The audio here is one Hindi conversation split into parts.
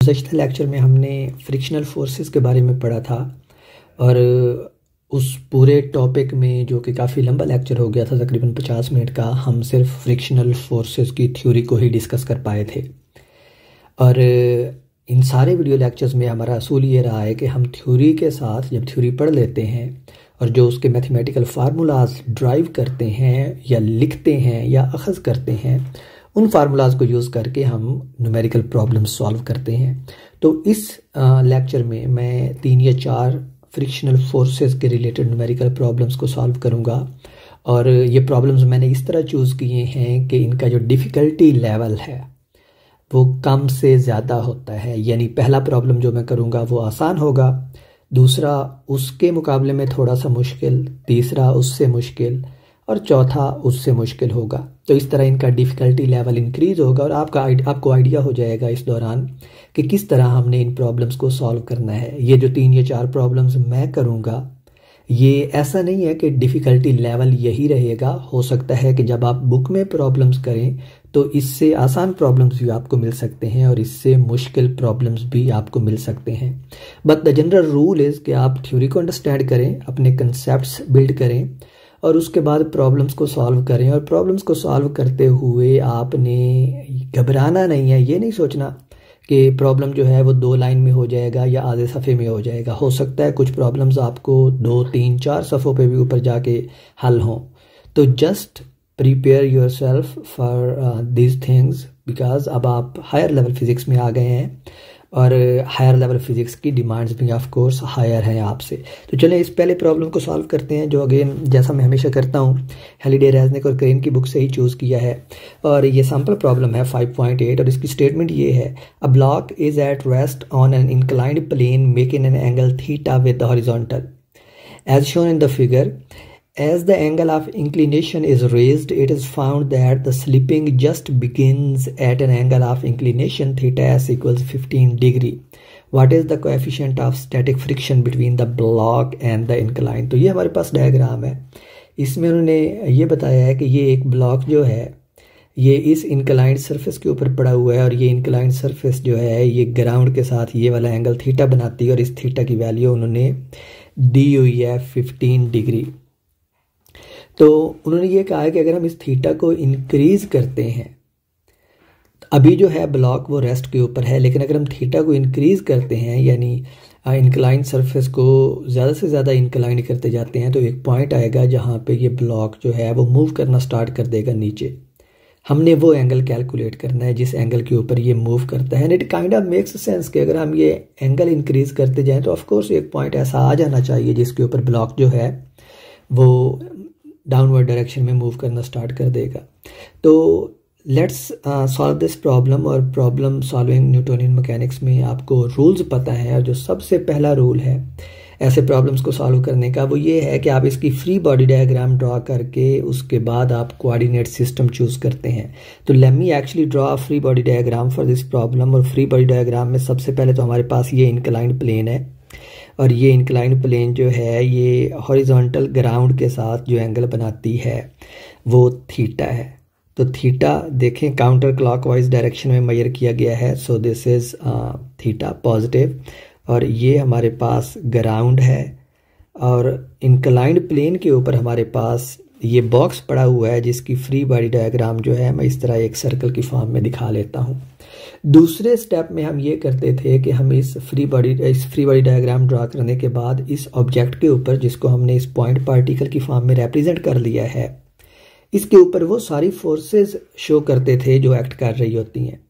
गुज़श्ता लेक्चर में हमने फ्रिक्शनल फोर्सेस के बारे में पढ़ा था और उस पूरे टॉपिक में, जो कि काफ़ी लंबा लेक्चर हो गया था, तकरीबन 50 मिनट का, हम सिर्फ फ्रिक्शनल फोर्सेस की थ्योरी को ही डिस्कस कर पाए थे। और इन सारे वीडियो लेक्चर्स में हमारा असूल ये रहा है कि हम थ्योरी के साथ जब थ्योरी पढ़ लेते हैं और जो उसके मैथमेटिकल फार्मूलाज ड्राइव करते हैं या लिखते हैं या अखज़ करते हैं, उन फार्मूलाज को यूज़ करके हम न्यूमेरिकल प्रॉब्लम सॉल्व करते हैं। तो इस लेक्चर में मैं 3 या 4 फ्रिक्शनल फोर्सेस के रिलेटेड न्यूमेरिकल प्रॉब्लम्स को सॉल्व करूंगा। और ये प्रॉब्लम्स मैंने इस तरह चूज़ किए हैं कि इनका जो डिफ़िकल्टी लेवल है वो कम से ज़्यादा होता है। यानी पहला प्रॉब्लम जो मैं करूंगा वो आसान होगा, दूसरा उसके मुकाबले में थोड़ा सा मुश्किल, तीसरा उससे मुश्किल और चौथा उससे मुश्किल होगा। तो इस तरह इनका डिफ़िकल्टी लेवल इंक्रीज़ होगा और आपको आइडिया हो जाएगा इस दौरान कि किस तरह हमने इन प्रॉब्लम्स को सॉल्व करना है। ये जो 3 या 4 प्रॉब्लम्स मैं करूँगा, ये ऐसा नहीं है कि डिफ़िकल्टी लेवल यही रहेगा। हो सकता है कि जब आप बुक में प्रॉब्लम्स करें तो इससे आसान प्रॉब्लम्स भी आपको मिल सकते हैं और इससे मुश्किल प्रॉब्लम्स भी आपको मिल सकते हैं। But the general rule is कि आप थ्योरी को अंडरस्टैंड करें, अपने कंसेप्ट्स बिल्ड करें और उसके बाद प्रॉब्लम्स को सॉल्व करें। और प्रॉब्लम्स को सॉल्व करते हुए आपने घबराना नहीं है। ये नहीं सोचना कि प्रॉब्लम जो है वो 2 लाइन में हो जाएगा या आधे सफ़े में हो जाएगा। हो सकता है कुछ प्रॉब्लम्स आपको 2, 3, 4 सफ़ों पे भी ऊपर जाके हल हों। तो just prepare your self for these things, because अब आप हायर लेवल फिज़िक्स में आ गए हैं और हायर लेवल फिज़िक्स की डिमांड्स भी ऑफ कोर्स हायर हैं आपसे। तो चलें इस पहले प्रॉब्लम को सॉल्व करते हैं, जो अगेन जैसा मैं हमेशा करता हूँ हेलिडे, रेज़निक और क्रेन की बुक से ही चूज़ किया है। और ये सैम्पल प्रॉब्लम है 5.8 और इसकी स्टेटमेंट ये है, a block is at rest on an inclined plane making an angle theta with the horizontal as shown in the figure. As the angle of inclination is raised, it is found that the slipping just begins at an angle of inclination theta s equals 15 degree. What is the coefficient of static friction between the block and the incline? तो ये हमारे पास डायग्राम है। इसमें उन्होंने ये बताया है कि ये एक ब्लॉक जो है ये इस इंक्लाइंड सरफेस के ऊपर पड़ा हुआ है और ये इंक्लाइंड सरफेस जो है ये ग्राउंड के साथ ये वाला एंगल थीटा बनाती है और इस थीटा की वैल्यू उन्होंने दी हुई है 15 डिग्री। तो उन्होंने ये कहा है कि अगर हम इस थीटा को इंक्रीज़ करते हैं, अभी जो है ब्लॉक वो रेस्ट के ऊपर है, लेकिन अगर हम थीटा को इंक्रीज़ करते हैं यानी इंक्लाइन सरफेस को ज़्यादा से ज़्यादा इंक्लाइन करते जाते हैं, तो एक पॉइंट आएगा जहाँ पे ये ब्लॉक जो है वो मूव करना स्टार्ट कर देगा नीचे। हमने वो एंगल कैलकुलेट करना है जिस एंगल के ऊपर ये मूव करता है। And it kind of makes sense कि अगर हम ये एंगल इंक्रीज़ करते जाएँ तो ऑफकोर्स एक पॉइंट ऐसा आ जाना चाहिए जिसके ऊपर ब्लॉक जो है वो डाउनवर्ड डायरेक्शन में मूव करना स्टार्ट कर देगा। तो लेट्स सॉल्व दिस प्रॉब्लम। और प्रॉब्लम सॉल्विंग न्यूटोनियन मैकेनिक्स में आपको रूल्स पता है और जो सबसे पहला रूल है ऐसे प्रॉब्लम्स को सॉल्व करने का वो ये है कि आप इसकी फ्री बॉडी डायग्राम ड्रॉ करके उसके बाद आप कोऑर्डिनेट सिस्टम चूज़ करते हैं। तो let me actually draw a free body diagram for this problem. और फ्री बॉडी डायग्राम में सबसे पहले तो हमारे पास ये इंक्लाइंड प्लेन है और ये इंक्लाइंड प्लेन जो है ये हॉरिजॉन्टल ग्राउंड के साथ जो एंगल बनाती है वो थीटा है। तो थीटा देखें काउंटर क्लॉकवाइज डायरेक्शन में मेजर किया गया है, so this is theta positive. और ये हमारे पास ग्राउंड है और इंक्लाइंड प्लेन के ऊपर हमारे पास ये बॉक्स पड़ा हुआ है जिसकी फ्री बॉडी डायग्राम जो है मैं इस तरह एक सर्कल की फॉर्म में दिखा लेता हूँ। दूसरे स्टेप में हम ये करते थे कि हम इस फ्री बॉडी डायग्राम ड्रा करने के बाद इस ऑब्जेक्ट के ऊपर, जिसको हमने इस पॉइंट पार्टिकल की फॉर्म में रिप्रेजेंट कर लिया है, इसके ऊपर वो सारी फोर्सेस शो करते थे जो एक्ट कर रही होती हैं।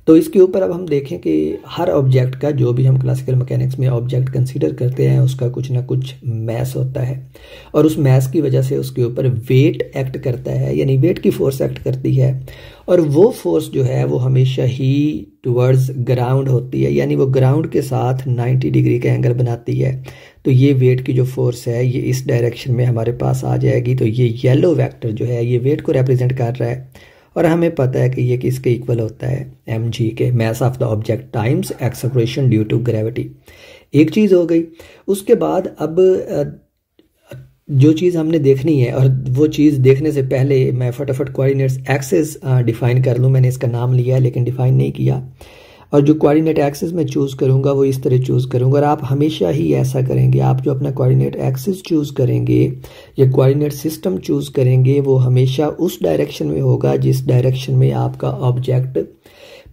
तो इसके ऊपर अब हम देखें कि हर ऑब्जेक्ट का, जो भी हम क्लासिकल मैकेनिक्स में ऑब्जेक्ट कंसीडर करते हैं, उसका कुछ ना कुछ मैस होता है और उस मैस की वजह से उसके ऊपर वेट एक्ट करता है, यानी वेट की फोर्स एक्ट करती है। और वो फोर्स जो है वो हमेशा ही टुवर्ड्स ग्राउंड होती है, यानी वो ग्राउंड के साथ 90 डिग्री का एंगल बनाती है। तो ये वेट की जो फोर्स है ये इस डायरेक्शन में हमारे पास आ जाएगी। तो ये येलो वेक्टर जो है ये वेट को रिप्रेजेंट कर रहा है और हमें पता है कि ये किसके इक्वल होता है, mg के, mass of the object times acceleration due to gravity. एक चीज़ हो गई। उसके बाद अब जो चीज़ हमने देखनी है, और वो चीज़ देखने से पहले मैं फटाफट कोऑर्डिनेट्स एक्सिस डिफाइन कर लूँ। मैंने इसका नाम लिया है लेकिन डिफाइन नहीं किया। और जो कोऑर्डिनेट एक्सिस मैं चूज़ करूँगा वो इस तरह चूज़ करूँगा। और आप हमेशा ही ऐसा करेंगे, आप जो अपना कोऑर्डिनेट एक्सिस चूज़ करेंगे या कोऑर्डिनेट सिस्टम चूज़ करेंगे वो हमेशा उस डायरेक्शन में होगा जिस डायरेक्शन में आपका ऑब्जेक्ट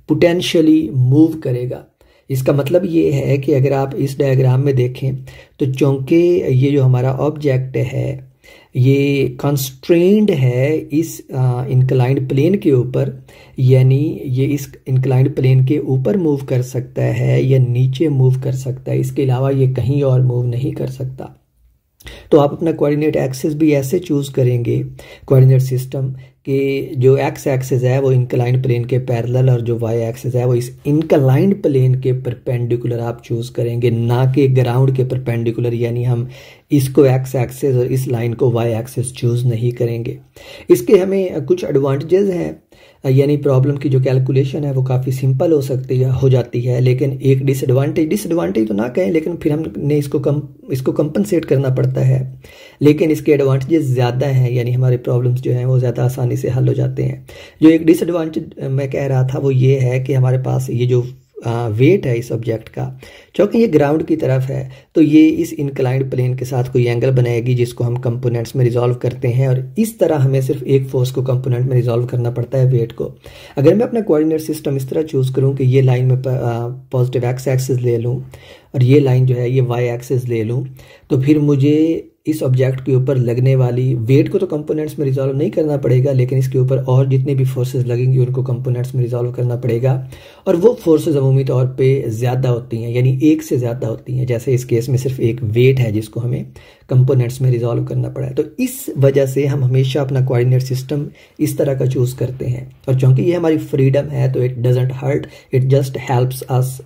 पोटेंशियली मूव करेगा। इसका मतलब ये है कि अगर आप इस डायग्राम में देखें तो चूँकि ये जो हमारा ऑब्जेक्ट है ये कंस्ट्रेंड है इस इंक्लाइंड प्लेन के ऊपर, यानी ये इस इंक्लाइंड प्लेन के ऊपर मूव कर सकता है या नीचे मूव कर सकता है, इसके अलावा ये कहीं और मूव नहीं कर सकता। तो आप अपना कोऑर्डिनेट एक्सिस भी ऐसे चूज़ करेंगे कोऑर्डिनेट सिस्टम कि जो एक्स एक्सिस है वो इंक्लाइंड प्लेन के पैरेलल और जो वाई एक्सिस है वो इस इंक्लाइंड प्लेन के परपेंडिकुलर आप चूज़ करेंगे, ना कि ग्राउंड के परपेंडिकुलर। यानी हम इसको एक्स एक्सिस और इस लाइन को वाई एक्सिस चूज़ नहीं करेंगे। इसके हमें कुछ एडवांटेजेस हैं, यानी प्रॉब्लम की जो कैलकुलेशन है वो काफ़ी सिंपल हो जाती है। लेकिन एक डिसएडवांटेज तो ना कहें, लेकिन फिर हमने इसको कंपनसेट करना पड़ता है। लेकिन इसके एडवांटेजेस ज़्यादा हैं, यानी हमारे प्रॉब्लम्स जो हैं वो ज़्यादा आसानी से हल हो जाते हैं। जो एक डिसएडवांटेज मैं कह रहा था वो ये है कि हमारे पास ये जो वेट है इस ऑब्जेक्ट का, क्योंकि ये ग्राउंड की तरफ है तो ये इस इंक्लाइंड प्लेन के साथ कोई एंगल बनाएगी जिसको हम कंपोनेंट्स में रिजॉल्व करते हैं, और इस तरह हमें सिर्फ एक फोर्स को कंपोनेंट में रिजॉल्व करना पड़ता है, वेट को। अगर मैं अपना कोऑर्डिनेट सिस्टम इस तरह चूज़ करूँ कि ये लाइन में पॉजिटिव एक्स एक्सिस ले लूँ और ये लाइन जो है ये वाई एक्सिस ले लूँ, तो फिर मुझे इस ऑब्जेक्ट के ऊपर लगने वाली वेट को तो कंपोनेंट्स में रिजॉल्व नहीं करना पड़ेगा, लेकिन इसके ऊपर और जितने भी फोर्सेस लगेंगी उनको कंपोनेंट्स में रिजॉल्व करना पड़ेगा। और वो फोर्सेस अमूमी तौर पे ज़्यादा होती हैं, यानी एक से ज़्यादा होती हैं। जैसे इस केस में सिर्फ एक वेट है जिसको हमें कंपोनेंट्स में रिजॉल्व करना पड़ा है। तो इस वजह से हम हमेशा अपना कोऑर्डिनेट सिस्टम इस तरह का चूज़ करते हैं। और चूँकि ये हमारी फ्रीडम है तो it doesn't hurt, it just helps us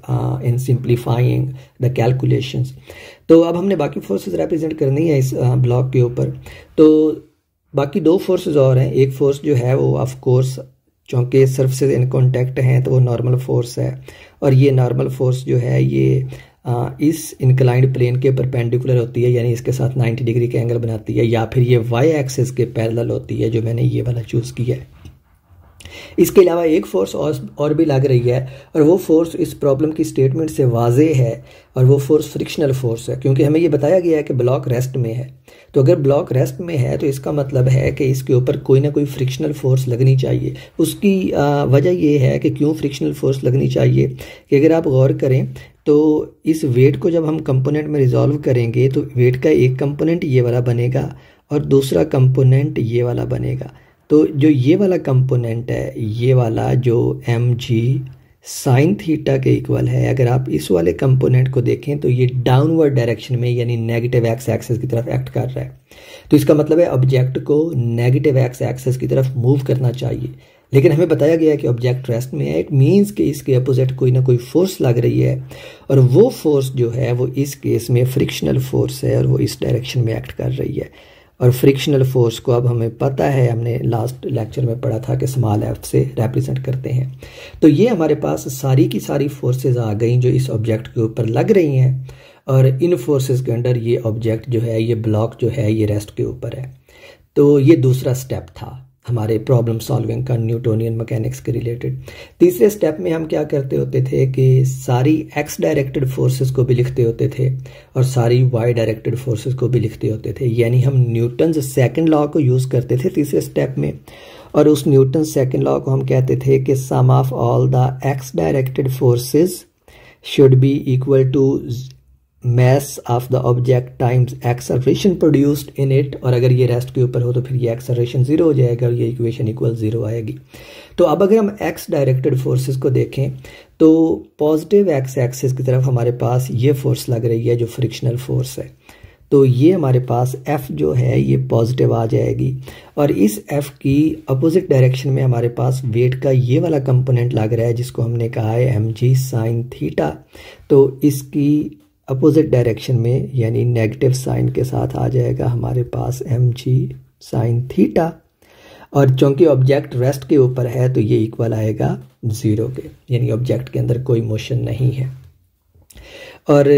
in simplifying the calculations. तो अब हमने बाकी फोर्सेस रिप्रेजेंट करनी है इस ब्लॉक के ऊपर। तो बाकी दो फोर्सेस और हैं। एक फोर्स जो है वो ऑफ कोर्स चूँकि सरफेसेस इन कांटेक्ट हैं तो वो नॉर्मल फोर्स है, और ये नॉर्मल फोर्स जो है ये इस इंक्लाइंड प्लेन के परपेंडिकुलर होती है, यानी इसके साथ 90 डिग्री का एंगल बनाती है, या फिर ये वाई एक्सिस के पैरेलल होती है जो मैंने ये वाला चूज़ किया है। इसके अलावा एक फोर्स और भी लग रही है, और वो फोर्स इस प्रॉब्लम की स्टेटमेंट से वाजे है, और वो फोर्स फ्रिक्शनल फोर्स है। क्योंकि हमें ये बताया गया है कि ब्लॉक रेस्ट में है, तो अगर ब्लॉक रेस्ट में है तो इसका मतलब है कि इसके ऊपर कोई ना कोई फ्रिक्शनल फोर्स लगनी चाहिए। उसकी वजह ये है कि क्यों फ्रिक्शनल फोर्स लगनी चाहिए कि अगर आप गौर करें तो इस वेट को जब हम कंपोनेंट में रिजॉल्व करेंगे तो वेट का एक कंपोनेंट ये वाला बनेगा और दूसरा कंपोनेंट ये वाला बनेगा। तो जो ये वाला कंपोनेंट है, ये वाला जो mg साइन थीटा के इक्वल है, अगर आप इस वाले कंपोनेंट को देखें तो ये डाउनवर्ड डायरेक्शन में यानी नेगेटिव एक्स एक्सिस की तरफ एक्ट कर रहा है। तो इसका मतलब है ऑब्जेक्ट को नेगेटिव एक्स एक्सिस की तरफ मूव करना चाहिए, लेकिन हमें बताया गया है कि ऑब्जेक्ट रेस्ट में है। इट मीन्स कि इसके अपोजिट कोई ना कोई फोर्स लग रही है, और वो फोर्स जो है वो इस केस में फ्रिक्शनल फोर्स है, और वो इस डायरेक्शन में एक्ट कर रही है। और फ्रिक्शनल फोर्स को अब हमें पता है, हमने लास्ट लेक्चर में पढ़ा था कि स्मॉल एफ से रिप्रेजेंट करते हैं। तो ये हमारे पास सारी की सारी फोर्सेस आ गई जो इस ऑब्जेक्ट के ऊपर लग रही हैं, और इन फोर्सेस के अंडर ये ऑब्जेक्ट जो है, ये ब्लॉक जो है, ये रेस्ट के ऊपर है। तो ये दूसरा स्टेप था हमारे प्रॉब्लम सॉल्विंग का न्यूटोनियन मैकेनिक्स के रिलेटेड। तीसरे स्टेप में हम क्या करते होते थे कि सारी एक्स डायरेक्टेड फोर्सेस को भी लिखते होते थे और सारी वाई डायरेक्टेड फोर्सेस को भी लिखते होते थे, यानी हम न्यूटन्स सेकंड लॉ को यूज़ करते थे तीसरे स्टेप में। और उस न्यूटन सेकंड लॉ को हम कहते थे कि sum of all the x directed forces should be equal to mass of the object times acceleration produced in it, और अगर ये रेस्ट के ऊपर हो तो फिर ये acceleration 0 हो जाएगा और ये इक्वेशन इक्वल 0 आएगी। तो अब अगर हम x डायरेक्टेड फोर्सेस को देखें तो पॉजिटिव x एक्सिस की तरफ हमारे पास ये फोर्स लग रही है जो फ्रिक्शनल फोर्स है। तो ये हमारे पास f जो है ये पॉजिटिव आ जाएगी, और इस f की अपोजिट डायरेक्शन में हमारे पास वेट का ये वाला कंपोनेंट लग रहा है जिसको हमने कहा है mg साइन थीटा। तो इसकी अपोजिट डायरेक्शन में यानी नेगेटिव साइन के साथ आ जाएगा हमारे पास mg साइन थीटा, और चूंकि ऑब्जेक्ट रेस्ट के ऊपर है तो ये इक्वल आएगा 0 के, यानी ऑब्जेक्ट के अंदर कोई मोशन नहीं है। और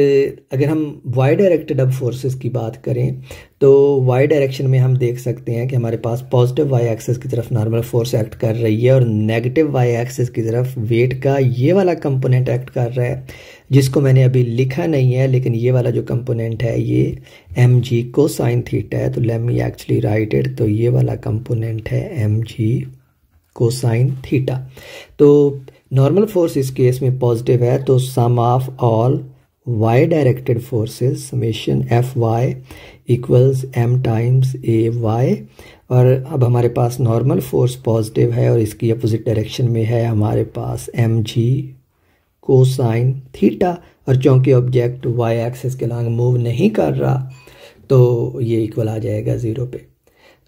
अगर हम वाई डायरेक्टेड अब फोर्सेस की बात करें तो वाई डायरेक्शन में हम देख सकते हैं कि हमारे पास पॉजिटिव वाई एक्सिस की तरफ नॉर्मल फोर्स एक्ट कर रही है और नेगेटिव वाई एक्सिस की तरफ वेट का ये वाला कंपोनेंट एक्ट कर रहा है, जिसको मैंने अभी लिखा नहीं है, लेकिन ये वाला जो कंपोनेंट है ये एम जी कोसाइन थीटा है। तो let me actually write it. तो ये वाला कंपोनेंट है एम जी कोसाइन थीटा। तो नॉर्मल फोर्स इस केस में पॉजिटिव है, तो sum of all Y directed forces summation F Y equals M times A Y. और अब हमारे पास नॉर्मल फोर्स पॉजिटिव है और इसकी अपोजिट डायरेक्शन में है हमारे पास एम जी कोसाइन थीटा, और चूंकि ऑब्जेक्ट वाई एक्सिस के लॉन्ग मूव नहीं कर रहा तो ये इक्वल आ जाएगा 0 पे।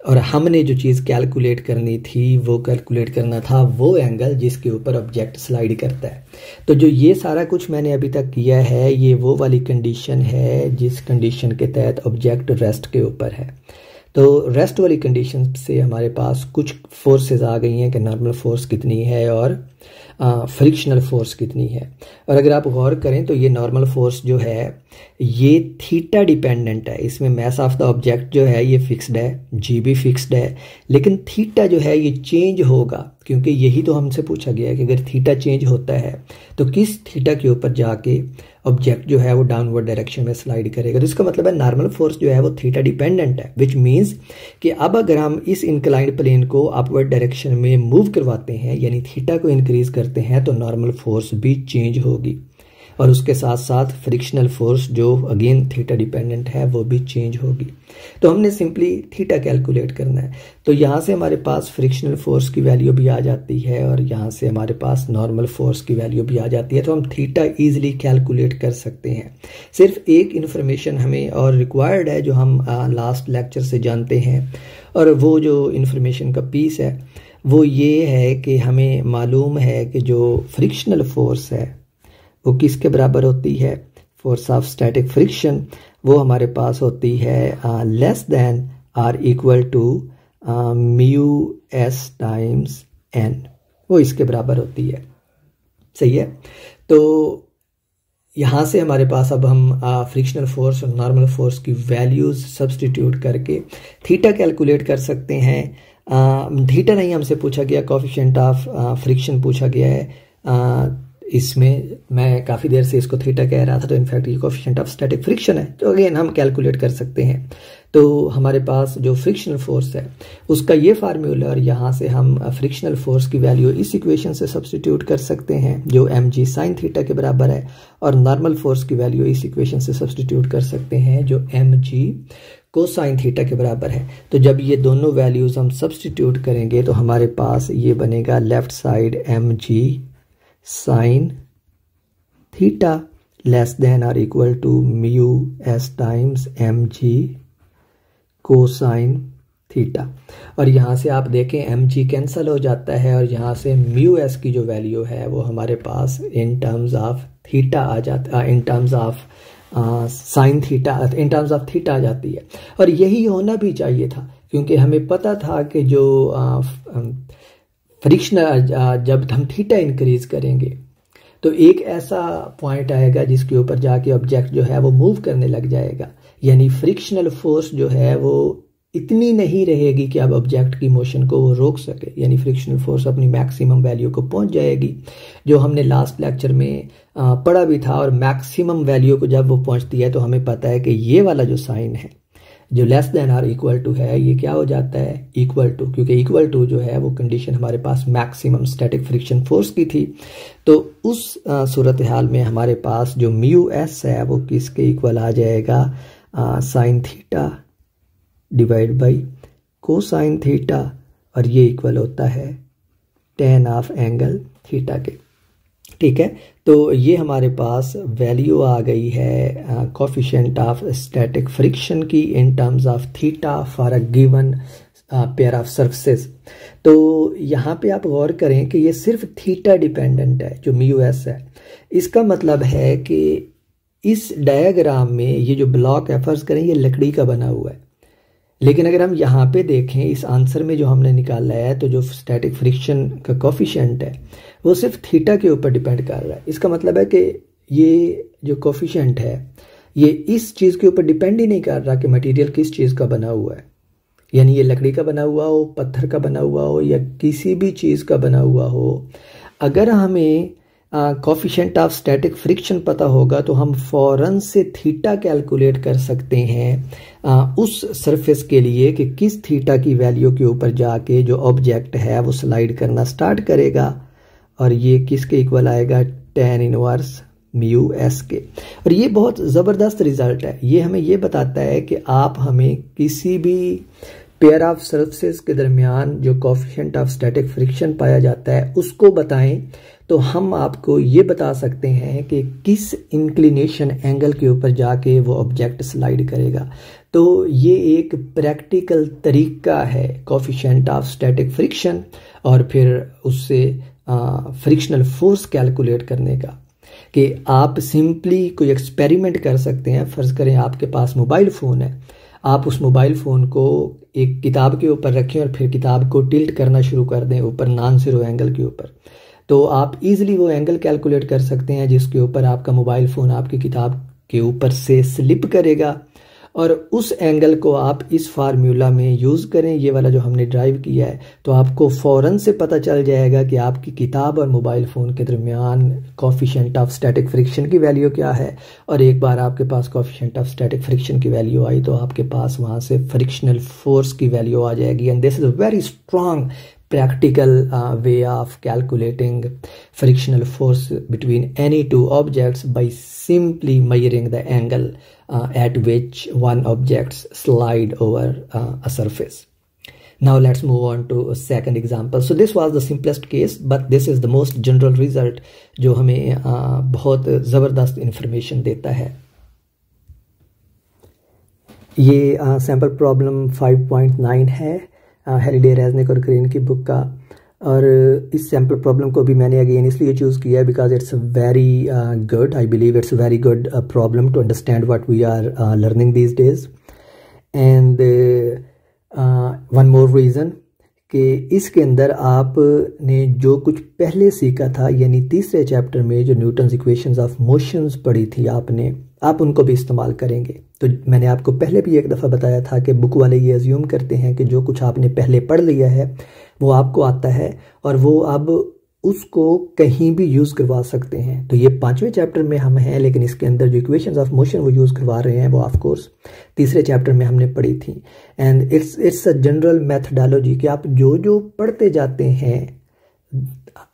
और हमने जो चीज़ कैलकुलेट करनी थी वो कैलकुलेट करना था वो एंगल जिसके ऊपर ऑब्जेक्ट स्लाइड करता है। तो जो ये सारा कुछ मैंने अभी तक किया है ये वो वाली कंडीशन है जिस कंडीशन के तहत ऑब्जेक्ट रेस्ट के ऊपर है। तो रेस्ट वाली कंडीशन से हमारे पास कुछ फोर्सेस आ गई हैं कि नॉर्मल फोर्स कितनी है और फ्रिक्शनल फोर्स कितनी है। और अगर आप गौर करें तो ये नॉर्मल फोर्स जो है ये थीटा डिपेंडेंट है, इसमें मैस ऑफ द ऑब्जेक्ट जो है ये फिक्स्ड है, जी भी फिक्स्ड है, लेकिन थीटा जो है ये चेंज होगा, क्योंकि यही तो हमसे पूछा गया है कि अगर थीटा चेंज होता है तो किस थीटा के ऊपर जाके ऑब्जेक्ट जो है वो डाउनवर्ड डायरेक्शन में स्लाइड करेगा। तो इसका मतलब है नॉर्मल फोर्स जो है वो थीटा डिपेंडेंट है, विच मीन्स कि अब अगर हम इस इंक्लाइंड प्लेन को अपवर्ड डायरेक्शन में मूव करवाते हैं यानी थीटा को इंक्रीज करते हैं तो नॉर्मल फोर्स भी चेंज होगी, और उसके साथ साथ फ्रिक्शनल फोर्स जो अगेन थीटा डिपेंडेंट है वो भी चेंज होगी। तो हमने सिंपली थीटा कैलकुलेट करना है। तो यहाँ से हमारे पास फ्रिक्शनल फोर्स की वैल्यू भी आ जाती है और यहाँ से हमारे पास नॉर्मल फोर्स की वैल्यू भी आ जाती है। तो हम थीटा ईजिली कैलकुलेट कर सकते हैं। सिर्फ एक इन्फॉर्मेशन हमें और रिक्वायर्ड है जो हम लास्ट लेक्चर से जानते हैं, और वो जो इन्फॉर्मेशन का पीस है वो ये है कि हमें मालूम है कि जो फ्रिक्शनल फोर्स है वो किसके बराबर होती है, फोर्स ऑफ स्टैटिक फ्रिक्शन, वो हमारे पास होती है less than or equal to mu S times N, वो इसके बराबर होती है। सही है। तो यहाँ से हमारे पास अब हम फ्रिक्शनल फोर्स और नॉर्मल फोर्स की वैल्यूज सब्स्टिट्यूट करके थीटा कैलकुलेट कर सकते हैं। थीटा नहीं हमसे पूछा गया, कोफिशिएंट ऑफ फ्रिक्शन पूछा गया है। इसमें मैं काफ़ी देर से इसको थीटा कह रहा था, तो इनफैक्ट ये कोफिशिएंट ऑफ स्टैटिक फ्रिक्शन है, तो अगेन हम कैलकुलेट कर सकते हैं। तो हमारे पास जो फ्रिक्शनल फोर्स है उसका ये फार्मूला, और यहाँ से हम फ्रिक्शनल फोर्स की वैल्यू इस इक्वेशन से सब्स्टिट्यूट कर सकते हैं जो एम जी साइन थीटा के बराबर है, और नॉर्मल फोर्स की वैल्यू इस इक्वेशन से सब्स्टिट्यूट कर सकते हैं जो एम जी कोसाइन थीटा के बराबर है। तो जब ये दोनों वैल्यूज हम सब्स्टिट्यूट करेंगे तो हमारे पास ये बनेगा left side M G sine theta less than और equal to mu S times M G cosine theta. और यहाँ से आप देखें एम जी कैंसिल हो जाता है और यहाँ से म्यू एस की जो वैल्यू है वो हमारे पास इन टर्म्स ऑफ थीटा आ जाता, in terms of sine theta, in terms of theta आ जाती है। और यही होना भी चाहिए था, क्योंकि हमें पता था कि जो फ्रिक्शनल जब हम थीटा इंक्रीज करेंगे तो एक ऐसा पॉइंट आएगा जिसके ऊपर जाके ऑब्जेक्ट जो है वो मूव करने लग जाएगा, यानी फ्रिक्शनल फोर्स जो है वो इतनी नहीं रहेगी कि अब ऑब्जेक्ट की मोशन को वो रोक सके, यानी फ्रिक्शनल फोर्स अपनी मैक्सिमम वैल्यू को पहुंच जाएगी, जो हमने लास्ट लेक्चर में पढ़ा भी था। और मैक्सिमम वैल्यू को जब वो पहुंचती है तो हमें पता है कि ये वाला जो साइन है जो less than or equal to है ये क्या हो जाता है, इक्वल टू, क्योंकि इक्वल टू जो है वो कंडीशन हमारे पास मैक्सिमम स्टैटिक फ्रिक्शन फोर्स की थी। तो उस सूरत हाल में हमारे पास जो म्यू एस है वो किसके इक्वल आ जाएगा, sine theta divide by cosine theta, और ये इक्वल होता है tan ऑफ एंगल थीटा के। ठीक है। तो ये हमारे पास वैल्यू आ गई है कोफिशिएंट ऑफ स्टैटिक फ्रिक्शन की इन terms of theta for a given pair of surfaces. तो यहाँ पे आप गौर करें कि ये सिर्फ थीटा डिपेंडेंट है जो म्यू एस है। इसका मतलब है कि इस डायग्राम में ये जो ब्लॉक है, फर्ज करें ये लकड़ी का बना हुआ है, लेकिन अगर हम यहाँ पे देखें इस आंसर में जो हमने निकाला है तो जो स्टैटिक फ्रिक्शन का कोफिशिएंट है वो सिर्फ थीटा के ऊपर डिपेंड कर रहा है। इसका मतलब है कि ये जो कोफिशिएंट है ये इस चीज़ के ऊपर डिपेंड ही नहीं कर रहा कि मटेरियल किस चीज़ का बना हुआ है, यानी ये लकड़ी का बना हुआ हो, पत्थर का बना हुआ हो या किसी भी चीज़ का बना हुआ हो। अगर हमें कोफिशिएंट ऑफ स्टैटिक फ्रिक्शन पता होगा तो हम फौरन से थीटा कैलकुलेट कर सकते हैं उस सरफेस के लिए कि किस थीटा की वैल्यू के ऊपर जाके जो ऑब्जेक्ट है वो स्लाइड करना स्टार्ट करेगा, और ये किसके इक्वल आएगा, tan इनवर्स म्यू एस के। और ये बहुत ज़बरदस्त रिजल्ट है। ये हमें ये बताता है कि आप हमें किसी भी पेयर ऑफ सरफेस के दरमियान जो कोफिशिएंट ऑफ स्टैटिक फ्रिक्शन पाया जाता है उसको बताएं तो हम आपको ये बता सकते हैं कि किस इंक्लिनेशन एंगल के ऊपर जाके वो ऑब्जेक्ट स्लाइड करेगा। तो ये एक प्रैक्टिकल तरीका है कोफिशिएंट ऑफ स्टैटिक फ्रिक्शन और फिर उससे फ्रिक्शनल फोर्स कैलकुलेट करने का, कि आप सिंपली कोई एक्सपेरिमेंट कर सकते हैं। फ़र्ज़ करें आपके पास मोबाइल फ़ोन है, आप उस मोबाइल फ़ोन को एक किताब के ऊपर रखें और फिर किताब को टिल्ट करना शुरू कर दें ऊपर नॉन ज़ीरो एंगल के ऊपर, तो आप इजीली वो एंगल कैलकुलेट कर सकते हैं जिसके ऊपर आपका मोबाइल फ़ोन आपकी किताब के ऊपर से स्लिप करेगा, और उस एंगल को आप इस फार्मूला में यूज़ करें, ये वाला जो हमने ड्राइव किया है, तो आपको फ़ौरन से पता चल जाएगा कि आपकी किताब और मोबाइल फ़ोन के दरमियान कोफिशिएंट ऑफ स्टैटिक फ्रिक्शन की वैल्यू क्या है। और एक बार आपके पास कोफिशिएंट ऑफ स्टैटिक फ्रिक्शन की वैल्यू आई तो आपके पास वहाँ से फ्रिक्शनल फोर्स की वैल्यू आ जाएगी। And this is a very strong practical way of calculating frictional force between any two objects by simply measuring the angle at which one objects slide over a surface. Now let's move on to a second example. So this was the simplest case, but this is the most general result जो हमें बहुत ज़बरदस्त information देता है। ये सैम्पल प्रॉब्लम 5.9 है हेलिडे, रेज़निक और ग्रीन की बुक का। और इस सैम्पल प्रॉब्लम को भी मैंने अगेन इसलिए चूज़ किया because it's very good, I believe it's very good problem to understand what we are learning these days. And one more reason कि इसके अंदर आपने जो कुछ पहले सीखा था, यानी तीसरे चैप्टर में जो न्यूटन्स इक्वेशंस ऑफ मोशंस पढ़ी थी आपने, आप उनको भी इस्तेमाल करेंगे। तो मैंने आपको पहले भी एक दफ़ा बताया था कि बुक वाले ये अज्यूम करते हैं कि जो कुछ आपने पहले पढ़ लिया है वो आपको आता है और वो अब उसको कहीं भी यूज़ करवा सकते हैं। तो ये 5वें चैप्टर में हम हैं, लेकिन इसके अंदर जो इक्वेशंस ऑफ मोशन वो यूज़ करवा रहे हैं वो ऑफ कोर्स तीसरे चैप्टर में हमने पढ़ी थी। And it's a general methodology कि आप जो जो पढ़ते जाते हैं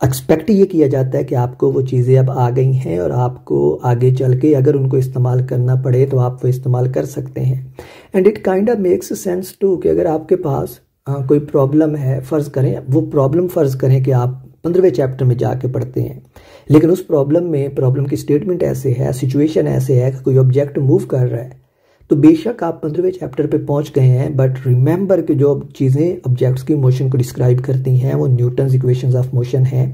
एक्सपेक्ट ये किया जाता है कि आपको वो चीज़ें अब आ गई हैं और आपको आगे चल के अगर उनको इस्तेमाल करना पड़े तो आप वो इस्तेमाल कर सकते हैं। And it kind of makes sense too कि अगर आपके पास कोई प्रॉब्लम है, फ़र्ज़ करें वो प्रॉब्लम फ़र्ज़ करें कि आप 15वें चैप्टर में जाके पढ़ते हैं, लेकिन उस प्रॉब्लम की स्टेटमेंट ऐसे है, सिचुएशन ऐसे है कि कोई ऑब्जेक्ट मूव कर रहा है, तो बेशक आप 15वें चैप्टर पे पहुंच गए हैं, बट रिमेंबर कि जो चीज़ें ऑब्जेक्ट्स की मोशन को डिस्क्राइब करती हैं वो न्यूटन्स इक्वेशंस ऑफ मोशन हैं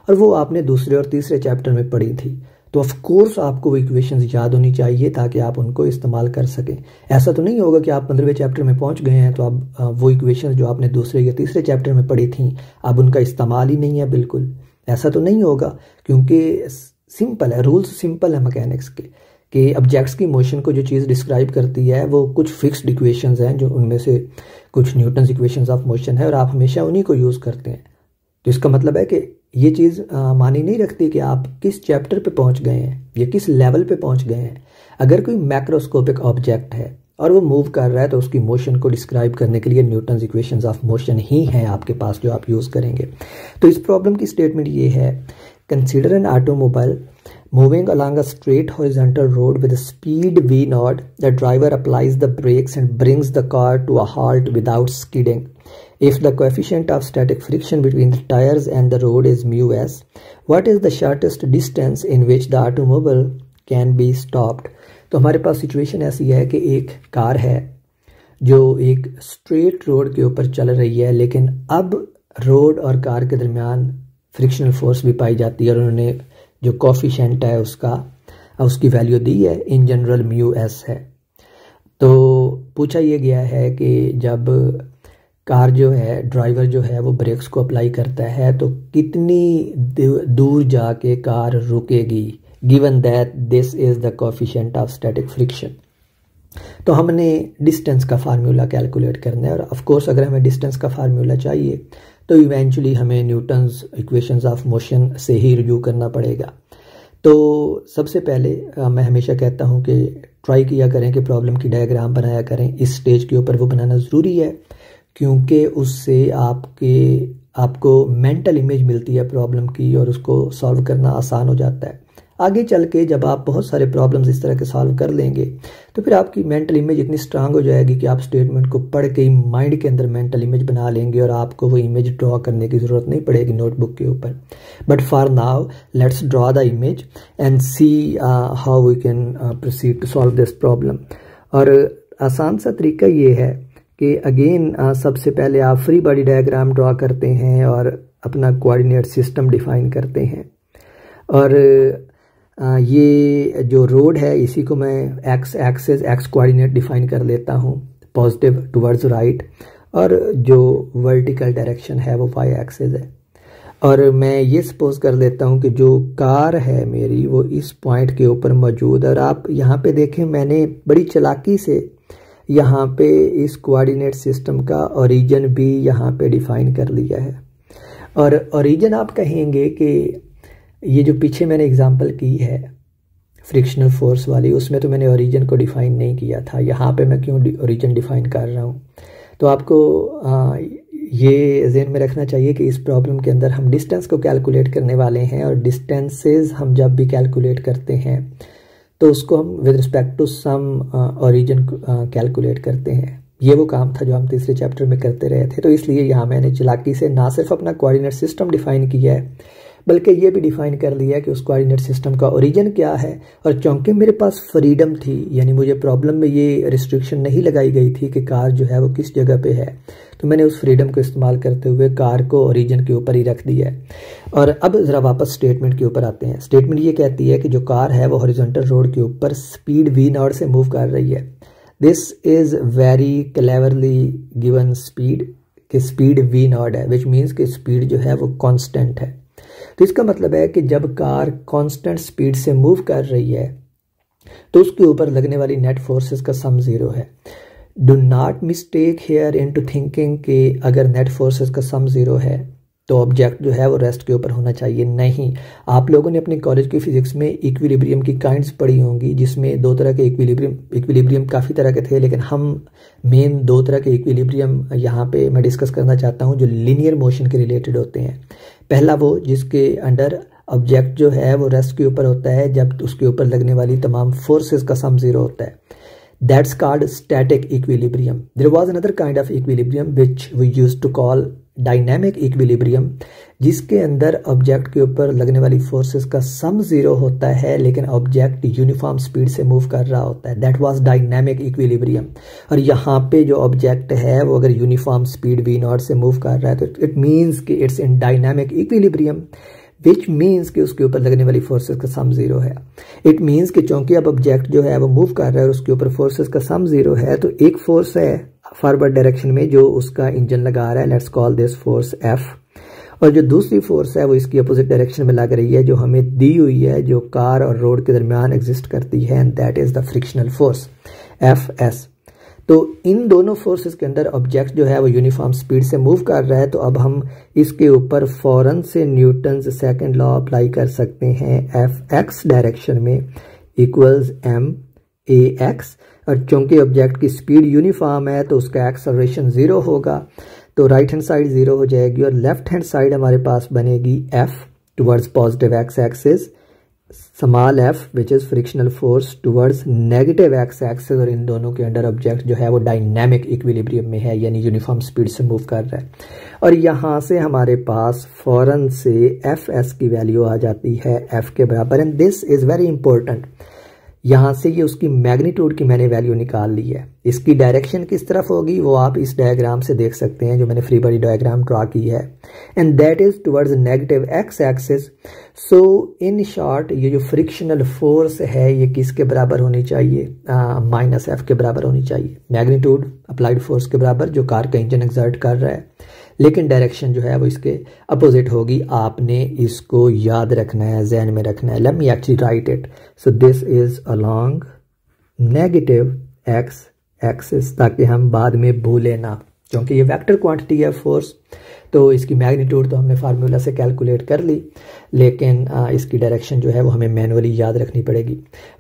और वो आपने दूसरे और तीसरे चैप्टर में पढ़ी थी। तो ऑफ कोर्स आपको वो इक्वेशंस याद होनी चाहिए ताकि आप उनको इस्तेमाल कर सकें। ऐसा तो नहीं होगा कि आप 15वें चैप्टर में पहुंच गए हैं तो अब वो इक्वेशंस जो आपने दूसरे या तीसरे चैप्टर में पढ़ी थी अब उनका इस्तेमाल ही नहीं है। बिल्कुल ऐसा तो नहीं होगा, क्योंकि सिंपल है, रूल्स सिंपल है मैकेनिक्स के कि ऑब्जेक्ट्स की मोशन को जो चीज़ डिस्क्राइब करती है वो कुछ फिक्स्ड इक्वेशंस हैं, जो उनमें से कुछ न्यूटन्स इक्वेशंस ऑफ मोशन है और आप हमेशा उन्हीं को यूज़ करते हैं। तो इसका मतलब है कि ये चीज़ मानी नहीं रखती कि आप किस चैप्टर पे पहुंच गए हैं या किस लेवल पे पहुंच गए हैं। अगर कोई मैक्रोस्कोपिक ऑब्जेक्ट है और वो मूव कर रहा है तो उसकी मोशन को डिस्क्राइब करने के लिए न्यूटन्स इक्वेशंस ऑफ मोशन ही हैं आपके पास जो आप यूज़ करेंगे। तो इस प्रॉब्लम की स्टेटमेंट ये है, consider an automobile moving along a straight horizontal road with a speed v0. The driver applies the brakes and brings the car to a halt without skidding. If the coefficient of static friction between the tires and the road is mu s, what is the shortest distance in which the automobile can be stopped? तो हमारे पास सिचुएशन ऐसी है कि एक कार है जो एक स्ट्रेट रोड के ऊपर चल रही है, लेकिन अब रोड और कार के दरमियान फ्रिक्शनल फोर्स भी पाई जाती है और उन्होंने जो कोफिशिएंट है उसकी वैल्यू दी है, इन जनरल म्यू एस है। तो पूछा ये गया है कि जब कार जो है, ड्राइवर जो है वो ब्रेक्स को अप्लाई करता है तो कितनी दूर जाके कार रुकेगी given that this is the coefficient of static friction. तो हमने डिस्टेंस का फार्मूला कैलकुलेट करना है, और ऑफ कोर्स अगर हमें डिस्टेंस का फार्मूला चाहिए तो इवेंचुअली हमें न्यूटन्स इक्वेशंस ऑफ मोशन से ही रिव्यू करना पड़ेगा। तो सबसे पहले मैं हमेशा कहता हूं कि ट्राई किया करें कि प्रॉब्लम की डायग्राम बनाया करें। इस स्टेज के ऊपर वो बनाना ज़रूरी है, क्योंकि उससे आपको मेंटल इमेज मिलती है प्रॉब्लम की, और उसको सॉल्व करना आसान हो जाता है। आगे चल के जब आप बहुत सारे प्रॉब्लम्स इस तरह के सॉल्व कर लेंगे तो फिर आपकी मेंटल इमेज इतनी स्ट्रांग हो जाएगी कि आप स्टेटमेंट को पढ़ के ही माइंड के अंदर मेंटल इमेज बना लेंगे, और आपको वो इमेज ड्रॉ करने की ज़रूरत नहीं पड़ेगी नोटबुक के ऊपर। But for now let's draw the image and see how we can proceed to solve this problem. और आसान सा तरीका ये है कि अगेन सबसे पहले आप फ्री बॉडी डायग्राम ड्रॉ करते हैं और अपना कोऑर्डिनेट सिस्टम डिफाइन करते हैं। और ये जो रोड है इसी को मैं X axis X coordinate define कर लेता हूँ, पॉजिटिव टुवर्ड्स राइट, और जो वर्टिकल डायरेक्शन है वो वाई एक्सेस है। और मैं ये सपोज कर लेता हूँ कि जो कार है मेरी वो इस पॉइंट के ऊपर मौजूद है। और आप यहाँ पे देखें, मैंने बड़ी चालाकी से यहाँ पे इस कोऑर्डिनेट सिस्टम का ओरिजिन भी यहाँ पे डिफाइन कर लिया है। और ओरिजिन आप कहेंगे कि ये जो पीछे मैंने एग्जांपल की है फ्रिक्शनल फोर्स वाली, उसमें तो मैंने ओरिजिन को डिफाइन नहीं किया था। यहाँ पे मैं क्यों ओरिजिन डिफाइन कर रहा हूँ? तो आपको ये ज़हन में रखना चाहिए कि इस प्रॉब्लम के अंदर हम डिस्टेंस को कैलकुलेट करने वाले हैं, और डिस्टेंसेस हम जब भी कैलकुलेट करते हैं तो उसको हम with respect to some origin calculate करते हैं। ये वो काम था जो हम तीसरे चैप्टर में करते रहे थे। तो इसलिए यहाँ मैंने चालाकी से ना सिर्फ अपना कोऑर्डिनेट सिस्टम डिफाइन किया है, बल्कि ये भी डिफाइन कर लिया कि उस कोऑर्डिनेट सिस्टम का ओरिजिन क्या है। और चूंकि मेरे पास फ्रीडम थी, यानी मुझे प्रॉब्लम में ये रिस्ट्रिक्शन नहीं लगाई गई थी कि कार जो है वो किस जगह पे है, तो मैंने उस फ्रीडम को इस्तेमाल करते हुए कार को ओरिजिन के ऊपर ही रख दिया है। और अब ज़रा वापस स्टेटमेंट के ऊपर आते हैं। स्टेटमेंट ये कहती है कि जो कार है वो हॉरिजॉन्टल रोड के ऊपर स्पीड v0 से मूव कर रही है। This is very cleverly given speed, कि स्पीड v0 है, विच मीन्स कि स्पीड जो है वो कॉन्स्टेंट है। तो इसका मतलब है कि जब कार कांस्टेंट स्पीड से मूव कर रही है तो उसके ऊपर लगने वाली नेट फोर्सेस का सम 0 है। Do not mistake here into thinking कि अगर नेट फोर्सेस का सम 0 है तो ऑब्जेक्ट जो है वो रेस्ट के ऊपर होना चाहिए। नहीं, आप लोगों ने अपनी कॉलेज की फिजिक्स में इक्विलिब्रियम की काइंड्स पढ़ी होंगी, जिसमें दो तरह के इक्विलिब्रियम काफ़ी तरह के थे, लेकिन हम मेन दो तरह के इक्विलिब्रियम यहाँ पे मैं डिस्कस करना चाहता हूँ जो लीनियर मोशन के रिलेटेड होते हैं। पहला वो जिसके अंडर ऑब्जेक्ट जो है वो रेस्ट के ऊपर होता है जब उसके ऊपर लगने वाली तमाम फोर्सेस का सम 0 होता है। That's called static equilibrium. There was another kind of equilibrium which we used to call dynamic equilibrium, जिसके अंदर ऑब्जेक्ट के ऊपर लगने वाली फोर्सेस का सम 0 होता है, लेकिन ऑब्जेक्ट यूनिफॉर्म स्पीड से मूव कर रहा होता है। That was dynamic equilibrium. और यहाँ पे जो ऑब्जेक्ट है वो अगर यूनिफॉर्म स्पीड v0 से मूव कर रहा है तो इट मीन्स कि it's in dynamic equilibrium, which means कि उसके ऊपर लगने वाली फोर्सेस का सम 0 है। इट मीन्स कि चूंकि अब ऑब्जेक्ट जो है वो मूव कर रहा है और उसके ऊपर फोर्सेस का सम 0 है, तो एक फोर्स है फॉरवर्ड डायरेक्शन में जो उसका इंजन लगा रहा है, let's call this force F, और जो दूसरी फोर्स है वो इसकी अपोजिट डायरेक्शन में लग रही है जो हमें दी हुई है, जो कार और रोड के दरमियान एग्जिस्ट करती है, and that is the frictional force Fs। तो इन दोनों फोर्सेस के अंदर ऑब्जेक्ट जो है वो यूनिफॉर्म स्पीड से मूव कर रहा है, तो अब हम इसके ऊपर फौरन से न्यूटन्स सेकंड लॉ अप्लाई कर सकते हैं। Fx डायरेक्शन में इक्वल्स ma(x), और चूंकि ऑब्जेक्ट की स्पीड यूनिफॉर्म है तो उसका एक्सेलरेशन 0 होगा, तो राइट हैंड साइड 0 हो जाएगी और लेफ्ट हैंड साइड हमारे पास बनेगी F towards positive x axis, small f which is frictional force towards negative x axis, और इन दोनों के अंडर ऑब्जेक्ट जो है वो डायनामिक इक्विलिब्रियम में है, यानी यूनिफॉर्म स्पीड से मूव कर रहा है। और यहाँ से हमारे पास फौरन से Fs की वैल्यू आ जाती है F के बराबर, and this is very important. यहाँ से ये उसकी मैग्नीट्यूड की मैंने वैल्यू निकाल ली है। इसकी डायरेक्शन किस तरफ होगी वो आप इस डायग्राम से देख सकते हैं जो मैंने फ्री बॉडी डायग्राम ड्रॉ की है, and that is towards negative x axis. So in short ये जो फ्रिक्शनल फोर्स है ये किसके बराबर होनी चाहिए? -F के बराबर होनी चाहिए, मैग्नीट्यूड अप्लाइड फोर्स के बराबर जो कार का इंजन एक्सर्ट कर रहा है। लेकिन डायरेक्शन जो है वो इसके अपोजिट होगी। आपने इसको याद रखना है, जहन में रखना है। Late me actually write it. So this is along negative x axis, ताकि हम बाद में भूलें ना, क्योंकि ये वेक्टर क्वांटिटी है फोर्स, तो इसकी मैग्नीट्यूड तो हमने फार्मूला से कैलकुलेट कर ली, लेकिन इसकी डायरेक्शन जो है वो हमें मैनुअली याद रखनी पड़ेगी।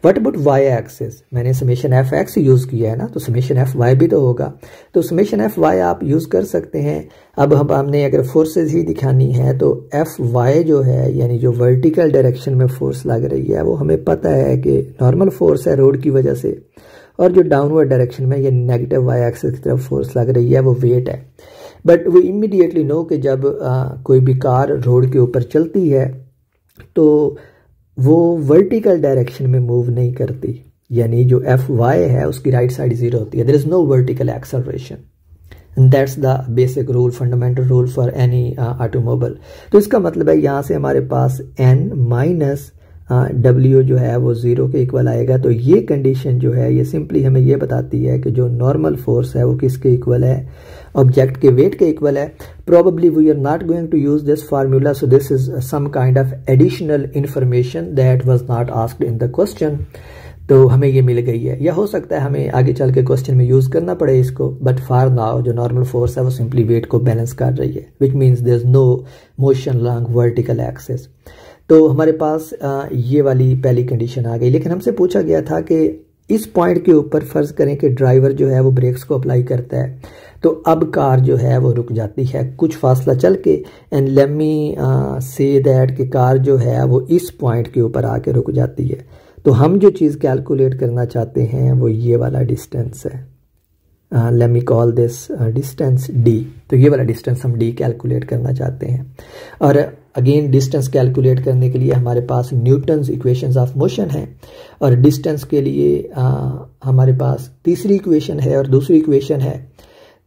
What about Y axis? मैंने समेशन एफ एक्स यूज़ किया है ना, तो समेशन एफ वाई भी तो होगा, तो समेशन एफ वाई आप यूज़ कर सकते हैं। अब हमने अगर फोर्सेज ही दिखानी है तो एफ वाई जो है, यानी जो वर्टिकल डायरेक्शन में फोर्स लग रही है, वो हमें पता है कि नॉर्मल फोर्स है रोड की वजह से, और जो डाउनवर्ड डायरेक्शन में ये नेगेटिव वाई एक्सिस की तरफ फोर्स लग रही है वो वेट है। बट वी इमीडिएटली नो कि जब कोई भी कार रोड के ऊपर चलती है तो वो वर्टिकल डायरेक्शन में मूव नहीं करती, यानी जो एफ वाई है उसकी राइट साइड जीरो होती है। There is no vertical acceleration, and that's the basic rule, fundamental rule for any automobile. तो इसका मतलब है यहाँ से हमारे पास n माइनस W जो है वो जीरो के इक्वल आएगा। तो ये कंडीशन जो है ये सिंपली हमें ये बताती है कि जो नॉर्मल फोर्स है वो किसके इक्वल है, ऑब्जेक्ट के वेट के इक्वल है। Probably we are not going to use this formula, so this is some kind of additional information that was not asked in the question, तो हमें ये मिल गई है। या हो सकता है हमें आगे चल के क्वेश्चन में यूज करना पड़े इसको, बट फॉर नाउ जो नॉर्मल फोर्स है वो सिंपली वेट को बैलेंस कर रही है, which means there is no motion long vertical axis. तो हमारे पास ये वाली पहली कंडीशन आ गई। लेकिन हमसे पूछा गया था कि इस पॉइंट के ऊपर फर्ज करें कि ड्राइवर जो है वो ब्रेक्स को अप्लाई करता है, तो अब कार जो है वो रुक जाती है कुछ फासला चल के, and let me say that कि कार जो है वो इस पॉइंट के ऊपर आके रुक जाती है। तो हम जो चीज़ कैलकुलेट करना चाहते हैं वो ये वाला डिस्टेंस है। Let me call this distance d। तो ये वाला डिस्टेंस हम d कैलकुलेट करना चाहते हैं। और अगेन डिस्टेंस कैलकुलेट करने के लिए हमारे पास न्यूटन्स इक्वेशंस ऑफ मोशन है, और डिस्टेंस के लिए हमारे पास तीसरी इक्वेशन है और दूसरी इक्वेशन है।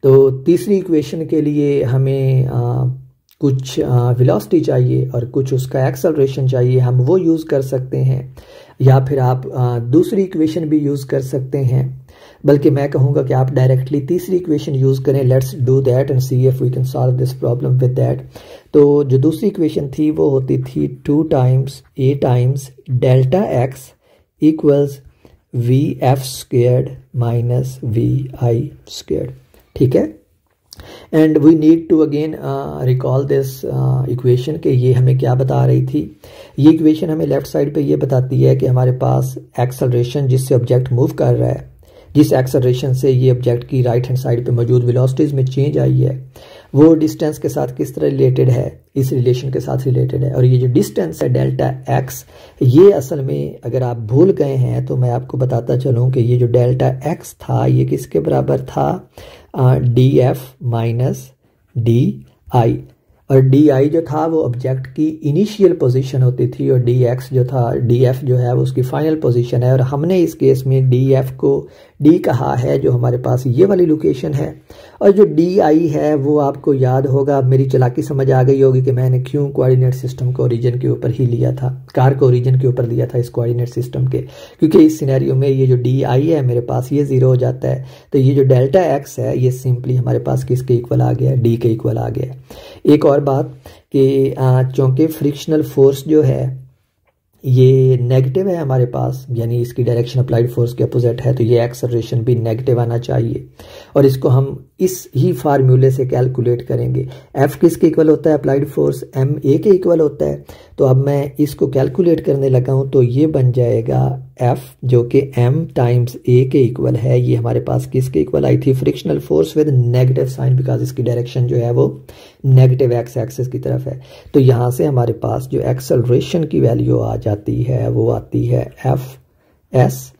तो तीसरी इक्वेशन के लिए हमें कुछ वेलोसिटी चाहिए और कुछ उसका एक्सेलरेशन चाहिए, हम वो यूज़ कर सकते हैं, या फिर आप दूसरी इक्वेशन भी यूज़ कर सकते हैं, बल्कि मैं कहूँगा कि आप डायरेक्टली तीसरी इक्वेशन यूज़ करें। Let's do that and see if we can solve this problem with that. तो जो दूसरी इक्वेशन थी वो होती थी 2 times a times delta x equals V F squared minus V I squared, ठीक है। And we need to again recall this equation कि ये हमें क्या बता रही थी। ये इक्वेशन हमें लेफ्ट साइड पे ये बताती है कि हमारे पास एक्सेलरेशन जिससे ऑब्जेक्ट मूव कर रहा है, जिस एक्सेलरेशन से ये ऑब्जेक्ट की राइट हैंड साइड पे मौजूद वेलोसिटीज में चेंज आई है, वो डिस्टेंस के साथ किस तरह रिलेटेड है, इस रिलेशन के साथ रिलेटेड है। और ये जो डिस्टेंस है डेल्टा एक्स, ये असल में अगर आप भूल गए हैं तो मैं आपको बताता चलूँ कि ये जो डेल्टा एक्स था ये किसके बराबर था, D F minus D I. और डी आई जो था वो ऑब्जेक्ट की इनिशियल पोजीशन होती थी, और डी एक्स जो था, डी एफ जो है वो उसकी फाइनल पोजीशन है। और हमने इस केस में डी एफ को डी कहा है, जो हमारे पास ये वाली लोकेशन है। और जो डी आई है वो आपको याद होगा, मेरी चालाकी समझ आ गई होगी कि मैंने क्यों कोऑर्डिनेट सिस्टम को ओरिजिन के ऊपर ही लिया था, कार को ओरिजिन के ऊपर लिया था इस कोऑर्डिनेट सिस्टम के, क्योंकि इस सिनेरियो में ये जो डी आई है मेरे पास ये जीरो हो जाता है। तो ये जो डेल्टा एक्स है ये सिंपली हमारे पास किसके इक्वल आ गया, डी के इक्वल आ गया। एक और बात कि चूंकि फ्रिक्शनल फोर्स जो है ये नेगेटिव है हमारे पास, यानी इसकी डायरेक्शन अप्लाइड फोर्स के अपोजिट है, तो ये एक्सेलरेशन भी नेगेटिव आना चाहिए। और इसको हम इस ही फार्मूले से कैलकुलेट करेंगे। एफ किसके इक्वल होता है, अप्लाइड फोर्स एम ए के इक्वल होता है। तो अब मैं इसको कैलकुलेट करने लगा हूं, तो ये बन जाएगा एफ जो कि एम टाइम्स ए के इक्वल है। ये हमारे पास किसके इक्वल आई थी, frictional force with negative sign, because इसकी डायरेक्शन जो है वो नेगेटिव एक्स एक्सिस की तरफ है। तो यहाँ से हमारे पास जो एक्सेलरेशन की वैल्यू आ जाती है वो आती है F S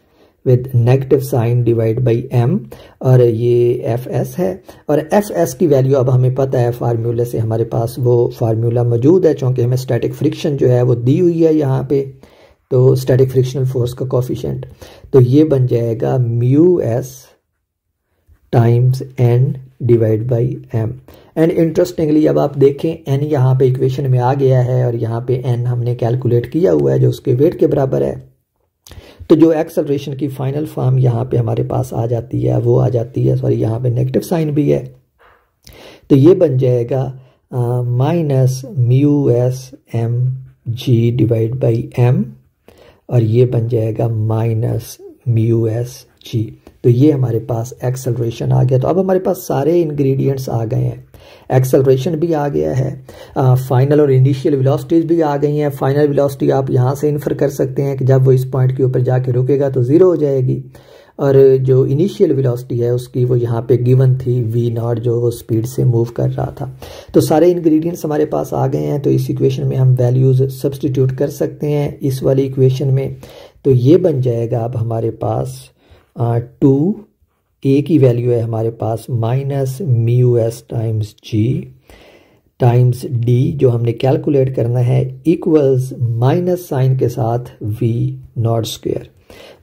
with negative sign divide by M, और ये एफ एस है। और एफ एस की वैल्यू अब हमें पता है फार्मूले से, हमारे पास वो फार्मूला मौजूद है, चूँकि हमें स्टैटिक फ्रिक्शन जो है वो दी हुई है यहाँ पे, तो स्टैटिक फ्रिक्शनल फोर्स का कोफिशिएंट, तो ये बन जाएगा mu S times N divide by M. And interestingly अब आप देखें एन यहाँ पे इक्वेशन में आ गया है, और यहाँ पे एन हमने कैलकुलेट किया हुआ है जो उसके वेट के बराबर है। तो जो एक्सेलरेशन की फाइनल फॉर्म यहाँ पे हमारे पास आ जाती है वो आ जाती है, सॉरी यहाँ पे नेगेटिव साइन भी है, तो ये बन जाएगा minus mu S M G divide by M, और ये बन जाएगा माइनस म्यू एस जी। तो ये हमारे पास एक्सेलरेशन आ गया। तो अब हमारे पास सारे इंग्रेडिएंट्स आ गए हैं, एक्सेलरेशन भी आ गया है, फाइनल और इनिशियल वेलोसिटीज भी आ गई हैं। फाइनल वेलोसिटी आप यहाँ से इन्फर कर सकते हैं कि जब वो इस पॉइंट के ऊपर जाके रुकेगा तो ज़ीरो हो जाएगी, और जो इनिशियल वेलोसिटी है उसकी वो यहाँ पे गिवन थी वी नॉट, जो वो स्पीड से मूव कर रहा था। तो सारे इंग्रेडिएंट्स हमारे पास आ गए हैं। तो इस इक्वेशन में हम वैल्यूज़ सब्सटीट्यूट कर सकते हैं इस वाली इक्वेशन में। तो ये बन जाएगा अब हमारे पास 2 ए की वैल्यू है हमारे पास माइनस म्यू एस टाइम्स जी टाइम्स डी जो हमने कैलकुलेट करना है, इक्वल्स माइनस साइन के साथ V naught square.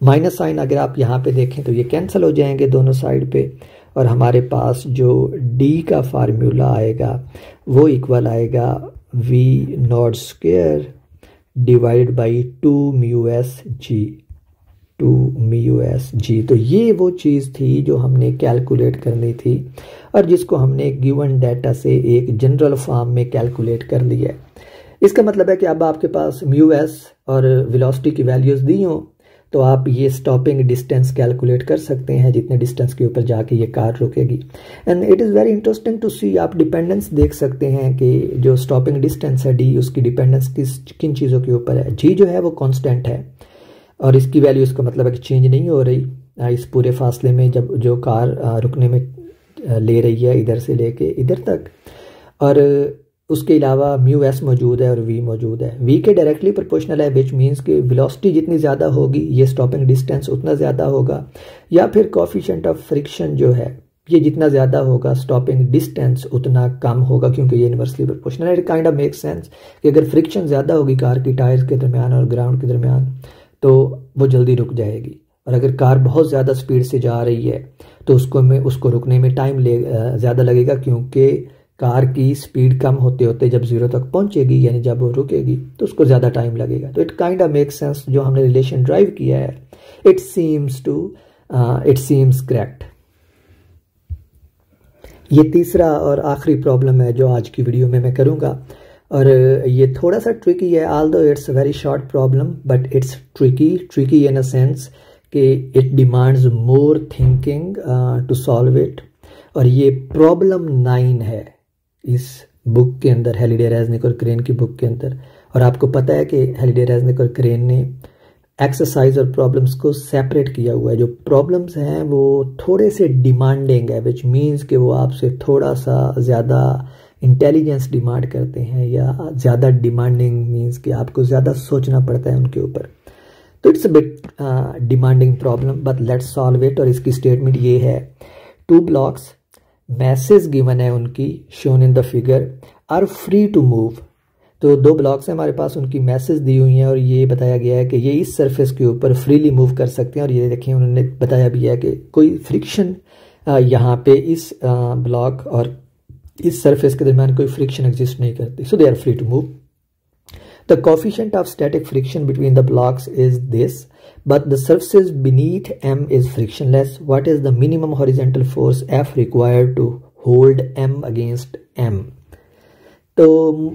Minus sign अगर आप यहाँ पे देखें तो ये कैंसिल हो जाएंगे दोनों साइड पे, और हमारे पास जो डी का फार्मूला आएगा वो इक्वल आएगा V naught square divide by 2 mu S G, 2 mu S G. तो ये वो चीज़ थी जो हमने कैलकुलेट करनी थी और जिसको हमने गिवन डाटा से एक जनरल फॉर्म में कैलकुलेट कर लिया है। इसका मतलब है कि अब आपके पास म्यू एस और वेलोसिटी की वैल्यूज़ दी हों तो आप ये स्टॉपिंग डिस्टेंस कैलकुलेट कर सकते हैं जितने डिस्टेंस के ऊपर जाके ये कार रुकेगी। And it is very interesting to see, आप डिपेंडेंस देख सकते हैं कि जो स्टॉपिंग डिस्टेंस है डी, उसकी डिपेंडेंस किन चीज़ों के ऊपर है। जी जो है वो कांस्टेंट है और इसकी वैल्यू, इसका मतलब है कि चेंज नहीं हो रही इस पूरे फासले में जब जो कार रुकने में ले रही है इधर से लेके इधर तक। और उसके अलावा म्यू एस मौजूद है और वी मौजूद है। वी के डायरेक्टली प्रोपोर्शनल है, विच मीन्स कि वेलोसिटी जितनी ज़्यादा होगी ये स्टॉपिंग डिस्टेंस उतना ज़्यादा होगा, या फिर कोफिशिएंट ऑफ फ्रिक्शन जो है ये जितना ज़्यादा होगा स्टॉपिंग डिस्टेंस उतना कम होगा, क्योंकि ये इनवर्सली प्रोपोर्शनल है। It kind of make sense कि अगर फ्रिक्शन ज़्यादा होगी कार की टायर्स के दरमियान और ग्राउंड के दरमियान तो वो जल्दी रुक जाएगी, और अगर कार बहुत ज़्यादा स्पीड से जा रही है तो उसको रुकने में टाइम ज़्यादा लगेगा, क्योंकि कार की स्पीड कम होते होते जब ज़ीरो तक पहुंचेगी यानी जब वो रुकेगी तो उसको ज़्यादा टाइम लगेगा। तो it kind of make sense, जो हमने रिलेशन ड्राइव किया है इट सीम्स करेक्ट। ये तीसरा और आखिरी प्रॉब्लम है जो आज की वीडियो में मैं करूँगा, और ये थोड़ा सा ट्रिकी है, although it's a very short problem but it's tricky in a sense कि it demands more thinking to solve it. और ये प्रॉब्लम 9 है इस बुक के अंदर, हैलिडे, रेज़निक और क्रेन की बुक के अंदर। और आपको पता है कि हैलिडे, रेज़निक और क्रेन ने एक्सरसाइज और प्रॉब्लम्स को सेपरेट किया हुआ है। जो प्रॉब्लम्स हैं वो थोड़े से डिमांडिंग है, विच मीन्स कि वो आपसे थोड़ा सा ज़्यादा इंटेलिजेंस डिमांड करते हैं, या ज़्यादा डिमांडिंग मीन्स कि आपको ज़्यादा सोचना पड़ता है उनके ऊपर। तो it's a bit demanding problem but let's solve it. और इसकी स्टेटमेंट ये है, 2 ब्लॉक्स मैसेज गिवन है उनकी, shown in the figure, are free to move. तो 2 ब्लॉक्स हैं हमारे पास, उनकी मैसेज दी हुई हैं और ये बताया गया है कि ये इस सरफेस के ऊपर फ्रीली मूव कर सकते हैं। और ये देखिए उन्होंने बताया भी है कि कोई फ्रिक्शन यहाँ पे इस ब्लॉक और इस सरफेस के दरमियान कोई फ्रिक्शन एग्जिस्ट नहीं करती, so they are free to move. The coefficient of static friction between the blocks is this, but the surface beneath M is frictionless. What is the minimum horizontal force F required to hold M against M? तो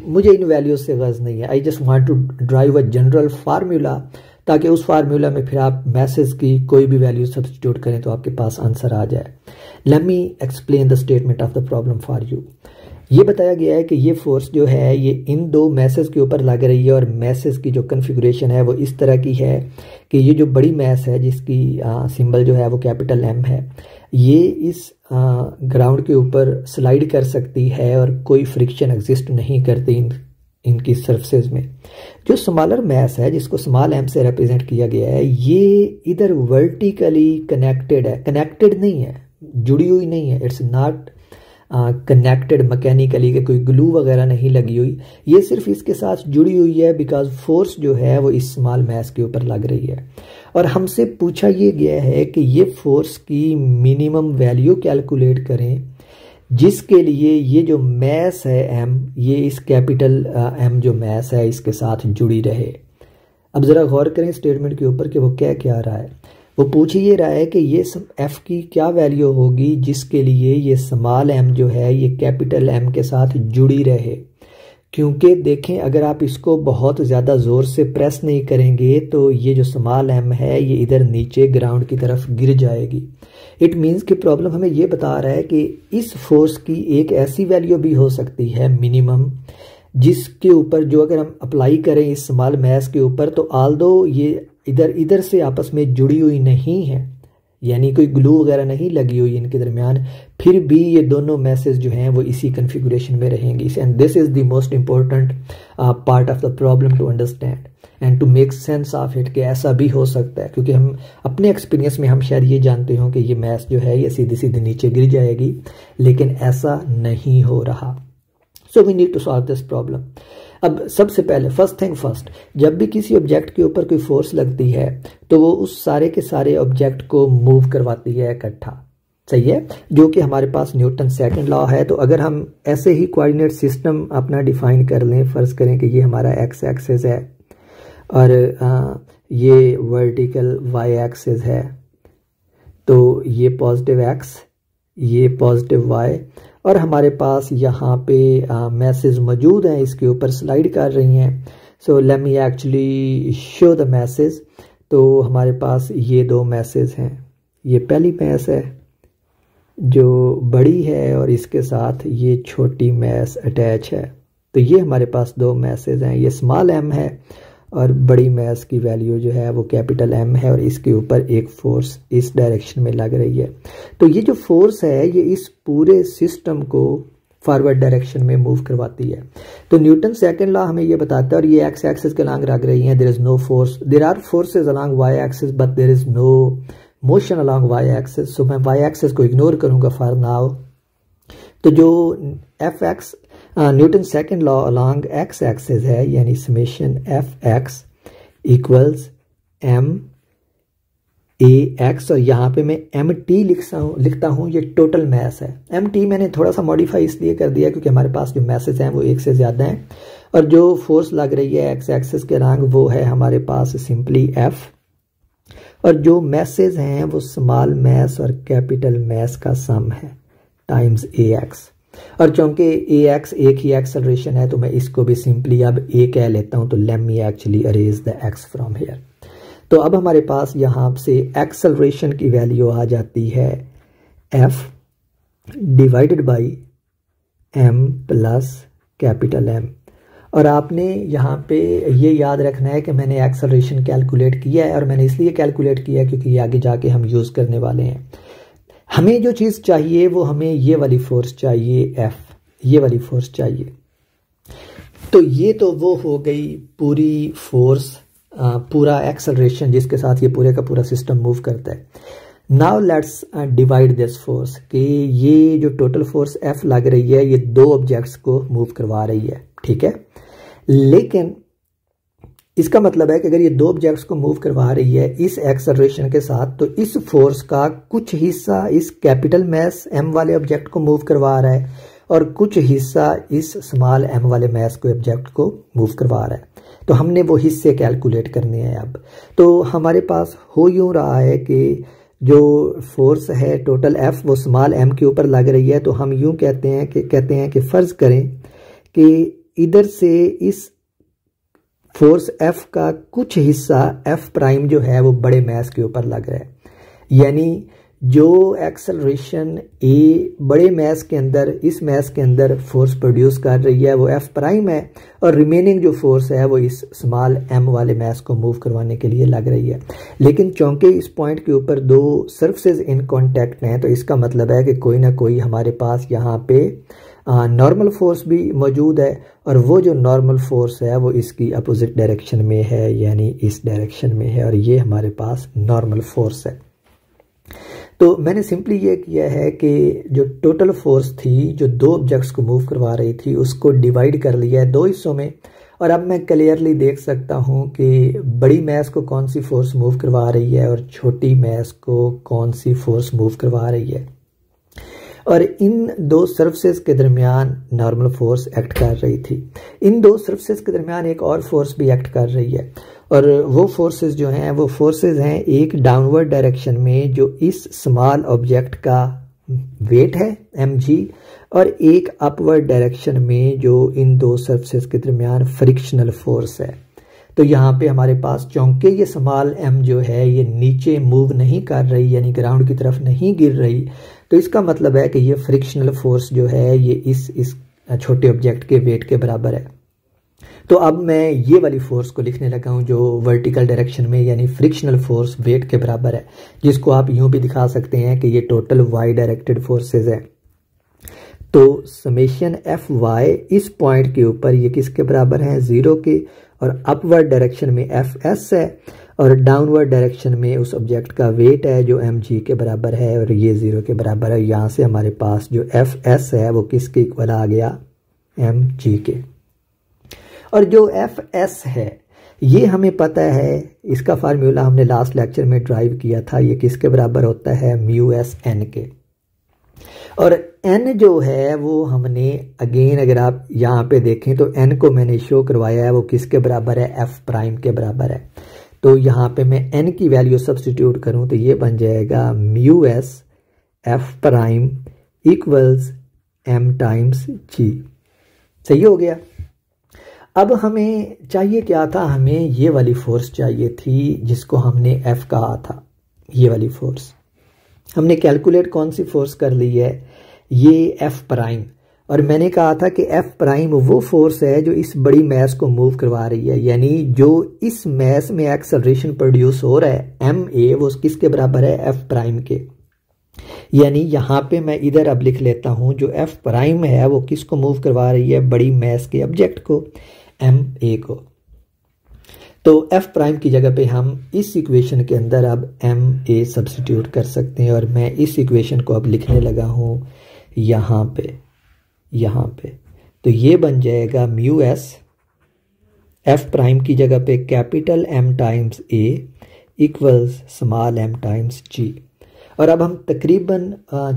मुझे इन वैल्यूज से गर्ज नहीं है, I just want to drive a general formula, ताकि उस फार्मूला में फिर आप मैसेज की कोई भी वैल्यू सब्स्टिट्यूट करें तो आपके पास आंसर आ जाए। Let me explain the statement of the problem for you. ये बताया गया है कि ये फोर्स जो है ये इन 2 मैसेज के ऊपर लग रही है, और मैसेज की जो कन्फिगरेशन है वो इस तरह की है कि ये जो बड़ी मैस है जिसकी सिंबल जो है वो कैपिटल M है, ये इस ग्राउंड के ऊपर स्लाइड कर सकती है और कोई फ्रिक्शन एग्जिस्ट नहीं करती इनकी सरफेस में। जो स्मॉलर मैस है जिसको स्मॉल m से रिप्रेजेंट किया गया है, ये इधर वर्टिकली कनेक्टेड है, कनेक्टेड नहीं है, जुड़ी हुई नहीं है, इट्स नॉट कनेक्टेड मैकेनिकली, के कोई ग्लू वगैरह नहीं लगी हुई, ये सिर्फ इसके साथ जुड़ी हुई है बिकॉज फोर्स जो है वो इस स्मॉल मैस के ऊपर लग रही है। और हमसे पूछा ये गया है कि ये फोर्स की मिनिमम वैल्यू कैलकुलेट करें जिसके लिए ये जो मैस है M, ये इस कैपिटल M जो मैस है इसके साथ जुड़ी रहे। अब ज़रा गौर करें स्टेटमेंट के ऊपर कि वो क्या रहा है। वो पूछ ये रहा है कि ये एफ की क्या वैल्यू होगी जिसके लिए ये स्मॉल एम जो है ये कैपिटल एम के साथ जुड़ी रहे। क्योंकि देखें, अगर आप इसको बहुत ज़्यादा ज़ोर से प्रेस नहीं करेंगे तो ये जो स्मॉल एम है ये इधर नीचे ग्राउंड की तरफ गिर जाएगी। इट मीन्स कि प्रॉब्लम हमें ये बता रहा है कि इस फोर्स की एक ऐसी वैल्यू भी हो सकती है मिनिमम, जिसके ऊपर जो अगर हम अप्लाई करें इस स्मॉल मैस के ऊपर, तो आल्दो ये इधर से आपस में जुड़ी हुई नहीं है, यानी कोई ग्लू वगैरह नहीं लगी हुई इनके दरमियान, फिर भी ये दोनों मैसेज जो हैं वो इसी कन्फिगुरेशन में रहेंगी। And this is the most important part of the problem to understand and to make sense of it, कि ऐसा भी हो सकता है। क्योंकि हम अपने एक्सपीरियंस में हम शायद ये जानते हो कि ये मैस जो है ये सीधी सीधी नीचे गिर जाएगी, लेकिन ऐसा नहीं हो रहा। So we need to solve this problem. अब सबसे पहले फर्स्ट थिंग फर्स्ट, जब भी किसी ऑब्जेक्ट के ऊपर कोई फोर्स लगती है तो वो उस सारे के सारे ऑब्जेक्ट को मूव करवाती है इकट्ठा, सही है, जो कि हमारे पास न्यूटन सेकंड लॉ है। तो अगर हम ऐसे ही कोऑर्डिनेट सिस्टम अपना डिफाइन कर लें, फर्ज करें कि ये हमारा एक्स एक्सिस है और ये वर्टिकल वाई एक्सिस है, तो ये पॉजिटिव एक्स, ये पॉजिटिव वाई, और हमारे पास यहाँ पे मैसेज मौजूद हैं, इसके ऊपर स्लाइड कर रही हैं। So let me actually show the message. तो हमारे पास ये दो मैसेज हैं, ये पहली मैस है जो बड़ी है और इसके साथ ये छोटी मैस अटैच है। तो ये हमारे पास दो मैसेज हैं, ये स्मॉल एम है और बड़ी मैस की वैल्यू जो है वो कैपिटल एम है, और इसके ऊपर एक फोर्स इस डायरेक्शन में लग रही है। तो ये जो फोर्स है ये इस पूरे सिस्टम को फॉरवर्ड डायरेक्शन में मूव करवाती है। तो न्यूटन सेकंड लॉ हमें ये बताता है, और ये एक्स एक्सिस के अलॉन्ग लग रही हैं, there is no force, there are forces along Y axis but there is no motion along Y axis. So मैं वाई एक्सिस को इग्नोर करूंगा फॉर नाउ। तो जो F X Newton second law along X axis है, यानी summation F X equals M A X, और यहाँ पे मैं एम टी लिखता हूँ, ये टोटल मैस है। एम टी मैंने थोड़ा सा मॉडिफाई इसलिए कर दिया क्योंकि हमारे पास जो मैसेज हैं वो एक से ज़्यादा हैं, और जो फोर्स लग रही है एक्स एक्सिस के अलॉन्ग वो है हमारे पास सिंपली एफ, और जो मैसेज हैं वो स्मॉल मैस और कैपिटल मैस का सम है टाइम्स ए एक्स। और चूंकि ए एक्स एक ही एक्सेलरेशन है तो मैं इसको भी सिंपली अब ए कह लेता हूं। तो let me actually arrays the x from here. तो अब हमारे पास यहाँ से एक्सेलरेशन की वैल्यू आ जाती है F divided by M plus capital M. और आपने यहाँ पे ये याद रखना है कि मैंने एक्सेलरेशन कैलकुलेट किया है, और मैंने इसलिए कैलकुलेट किया है क्योंकि ये आगे जाके हम यूज़ करने वाले हैं। हमें जो चीज़ चाहिए वो हमें ये वाली फोर्स चाहिए, एफ, ये वाली फोर्स चाहिए। तो ये तो वो हो गई पूरी फोर्स, पूरा एक्सेलरेशन जिसके साथ ये पूरे का पूरा सिस्टम मूव करता है। Now let's divide this force, कि ये जो टोटल फोर्स एफ लग रही है ये दो ऑब्जेक्ट्स को मूव करवा रही है, ठीक है। लेकिन इसका मतलब है कि अगर ये दो ऑब्जेक्ट्स को मूव करवा रही है इस एक्सेलरेशन के साथ, तो इस फोर्स का कुछ हिस्सा इस कैपिटल मैस एम वाले ऑब्जेक्ट को मूव करवा रहा है और कुछ हिस्सा इस स्मॉल एम वाले मैस को ऑब्जेक्ट को मूव करवा रहा है। तो हमने वो हिस्से कैलकुलेट करने हैं अब। तो हमारे पास हो यूं रहा है कि जो फोर्स है टोटल एफ वो स्मॉल एम के ऊपर लग रही है। तो हम यूं कहते हैं कि फर्ज करें कि इधर से इस फोर्स एफ का कुछ हिस्सा एफ प्राइम जो है वो बड़े मैस के ऊपर लग रहा है, यानी जो एक्सेलरेशन ए बड़े मैस के अंदर इस मैस के अंदर फोर्स प्रोड्यूस कर रही है वो एफ प्राइम है, और रिमेनिंग जो फोर्स है वो इस स्मॉल एम वाले मैस को मूव करवाने के लिए लग रही है। लेकिन चूंकि इस पॉइंट के ऊपर दो सरफेसेस इन कांटेक्ट हैं, तो इसका मतलब है कि कोई ना कोई हमारे पास यहाँ पे नॉर्मल फोर्स भी मौजूद है, और वो जो नॉर्मल फोर्स है वो इसकी अपोजिट डायरेक्शन में है, यानी इस डायरेक्शन में है, और ये हमारे पास नॉर्मल फोर्स है। तो मैंने सिंपली ये किया है कि जो टोटल फोर्स थी जो दो ऑब्जेक्ट्स को मूव करवा रही थी उसको डिवाइड कर लिया है दो हिस्सों में, और अब मैं क्लियरली देख सकता हूँ कि बड़ी मैस को कौन सी फोर्स मूव करवा रही है और छोटी मैस को कौन सी फोर्स मूव करवा रही है। और इन दो सरफेसेस के दरमियान नॉर्मल फोर्स एक्ट कर रही थी। इन दो सरफेसेस के दरमियान एक और फोर्स भी एक्ट कर रही है, और वो फोर्सेस जो हैं वो फोर्सेस हैं एक डाउनवर्ड डायरेक्शन में जो इस स्मॉल ऑब्जेक्ट का वेट है mg, और एक अपवर्ड डायरेक्शन में जो इन दो सरफेस के दरमियान फ्रिक्शनल फोर्स है। तो यहाँ पे हमारे पास चूंकि ये स्मॉल m जो है ये नीचे मूव नहीं कर रही, यानी ग्राउंड की तरफ नहीं गिर रही, तो इसका मतलब है कि ये फ्रिक्शनल फोर्स जो है ये इस छोटे ऑब्जेक्ट के वेट के बराबर है। तो अब मैं ये वाली फोर्स को लिखने लगा हूँ जो वर्टिकल डायरेक्शन में यानी फ्रिक्शनल फोर्स वेट के बराबर है, जिसको आप यूं भी दिखा सकते हैं कि ये टोटल y डायरेक्टेड फोर्सेस है। तो समेशन Fy इस पॉइंट के ऊपर ये किसके बराबर है, 0 के, और अपवर्ड डायरेक्शन में Fs है और डाउनवर्ड डायरेक्शन में उस ऑब्जेक्ट का वेट है जो mg के बराबर है और ये 0 के बराबर है। यहाँ से हमारे पास जो Fs है वो किसके इक्वल आ गया, mg के। और जो Fs है ये हमें पता है, इसका फार्मूला हमने लास्ट लेक्चर में ड्राइव किया था, ये किसके बराबर होता है, μs n के। और n जो है वो हमने अगेन अगर आप यहाँ पे देखें तो n को मैंने शो करवाया है वो किसके बराबर है, f प्राइम के बराबर है। तो यहाँ पे मैं n की वैल्यू सब्स्टिट्यूट करूँ तो ये बन जाएगा μs f prime equals m times g। सही हो गया। अब हमें चाहिए क्या था, हमें ये वाली फोर्स चाहिए थी जिसको हमने F कहा था, ये वाली फोर्स। हमने कैलकुलेट कौन सी फोर्स कर ली है, ये F प्राइम, और मैंने कहा था कि F प्राइम वो फोर्स है जो इस बड़ी मैस को मूव करवा रही है, यानी जो इस मैस में एक्सेलरेशन प्रोड्यूस हो रहा है ma वो किसके बराबर है, F प्राइम के। यानी यहाँ पे मैं इधर अब लिख लेता हूँ जो F प्राइम है वो किसको मूव करवा रही है, बड़ी मैस के ऑब्जेक्ट को, ma को। तो F प्राइम की जगह पे हम इस इक्वेशन के अंदर अब ma सब्स्टिट्यूट कर सकते हैं, और मैं इस इक्वेशन को अब लिखने लगा हूँ यहाँ पे। तो ये बन जाएगा μs F प्राइम की जगह पे capital M times a equals small m times g। और अब हम तकरीबन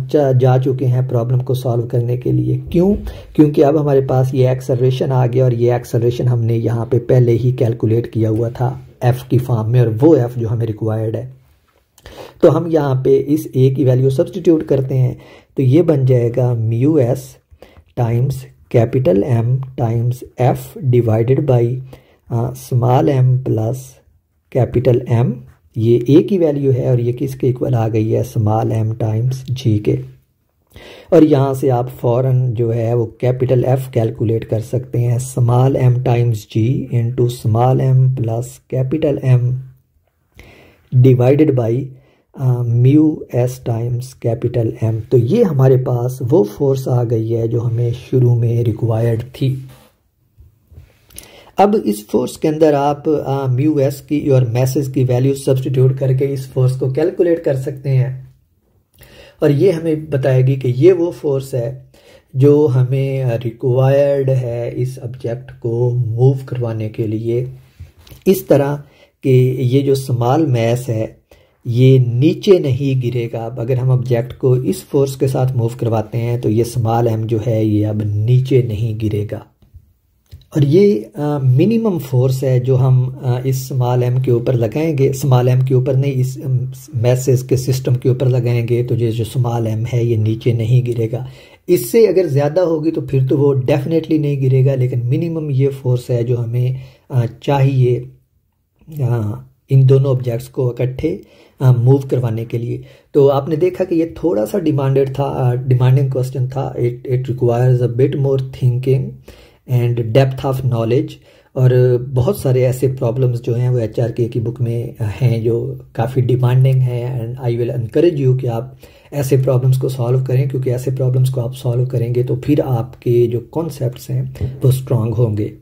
जा चुके हैं प्रॉब्लम को सॉल्व करने के लिए। क्यों? क्योंकि अब हमारे पास ये एक्सेलरेशन आ गया और ये एक्सेलरेशन हमने यहाँ पे पहले ही कैलकुलेट किया हुआ था f की फॉर्म में, और वो f जो हमें रिक्वायर्ड है। तो हम यहाँ पे इस a की वैल्यू सब्स्टिट्यूट करते हैं, तो ये बन जाएगा μs times capital M times f divided by small m plus capital M। ये a की वैल्यू है और ये किसके इक्वल आ गई है, स्मॉल m टाइम्स g के। और यहाँ से आप फौरन जो है वो कैपिटल F कैलकुलेट कर सकते हैं, small m times g into small m plus capital M divided by μs times capital M। तो ये हमारे पास वो फोर्स आ गई है जो हमें शुरू में रिक्वायर्ड थी। अब इस फोर्स के अंदर आप μs की और मैसेज की वैल्यू सब्स्टिट्यूट करके इस फोर्स को कैलकुलेट कर सकते हैं, और ये हमें बताएगी कि ये वो फोर्स है जो हमें रिक्वायर्ड है इस ऑब्जेक्ट को मूव करवाने के लिए, इस तरह कि ये जो स्मॉल मैस है ये नीचे नहीं गिरेगा। अब अगर हम ऑब्जेक्ट को इस फोर्स के साथ मूव करवाते हैं तो ये स्मॉल m जो है ये अब नीचे नहीं गिरेगा, और ये मिनिमम फोर्स है जो हम इस स्मॉल m के ऊपर लगाएंगे, स्मॉल m के ऊपर नहीं, इस मैसेज के सिस्टम के ऊपर लगाएंगे तो ये जो स्मॉल m है ये नीचे नहीं गिरेगा। इससे अगर ज़्यादा होगी तो फिर तो वो डेफिनेटली नहीं गिरेगा, लेकिन मिनिमम ये फोर्स है जो हमें चाहिए इन दोनों ऑब्जेक्ट्स को इकट्ठे मूव करवाने के लिए। तो आपने देखा कि ये थोड़ा सा डिमांडिंग क्वेश्चन था। It requires a bit more thinking and depth of knowledge, और बहुत सारे ऐसे प्रॉब्लम्स जो हैं वो HRK की बुक में हैं जो काफ़ी डिमांडिंग हैं, and I will encourage you कि आप ऐसे प्रॉब्लम्स को सॉल्व करें, क्योंकि ऐसे प्रॉब्लम्स को आप सॉल्व करेंगे तो फिर आपके जो कॉन्सेप्ट्स हैं वो स्ट्रांग होंगे।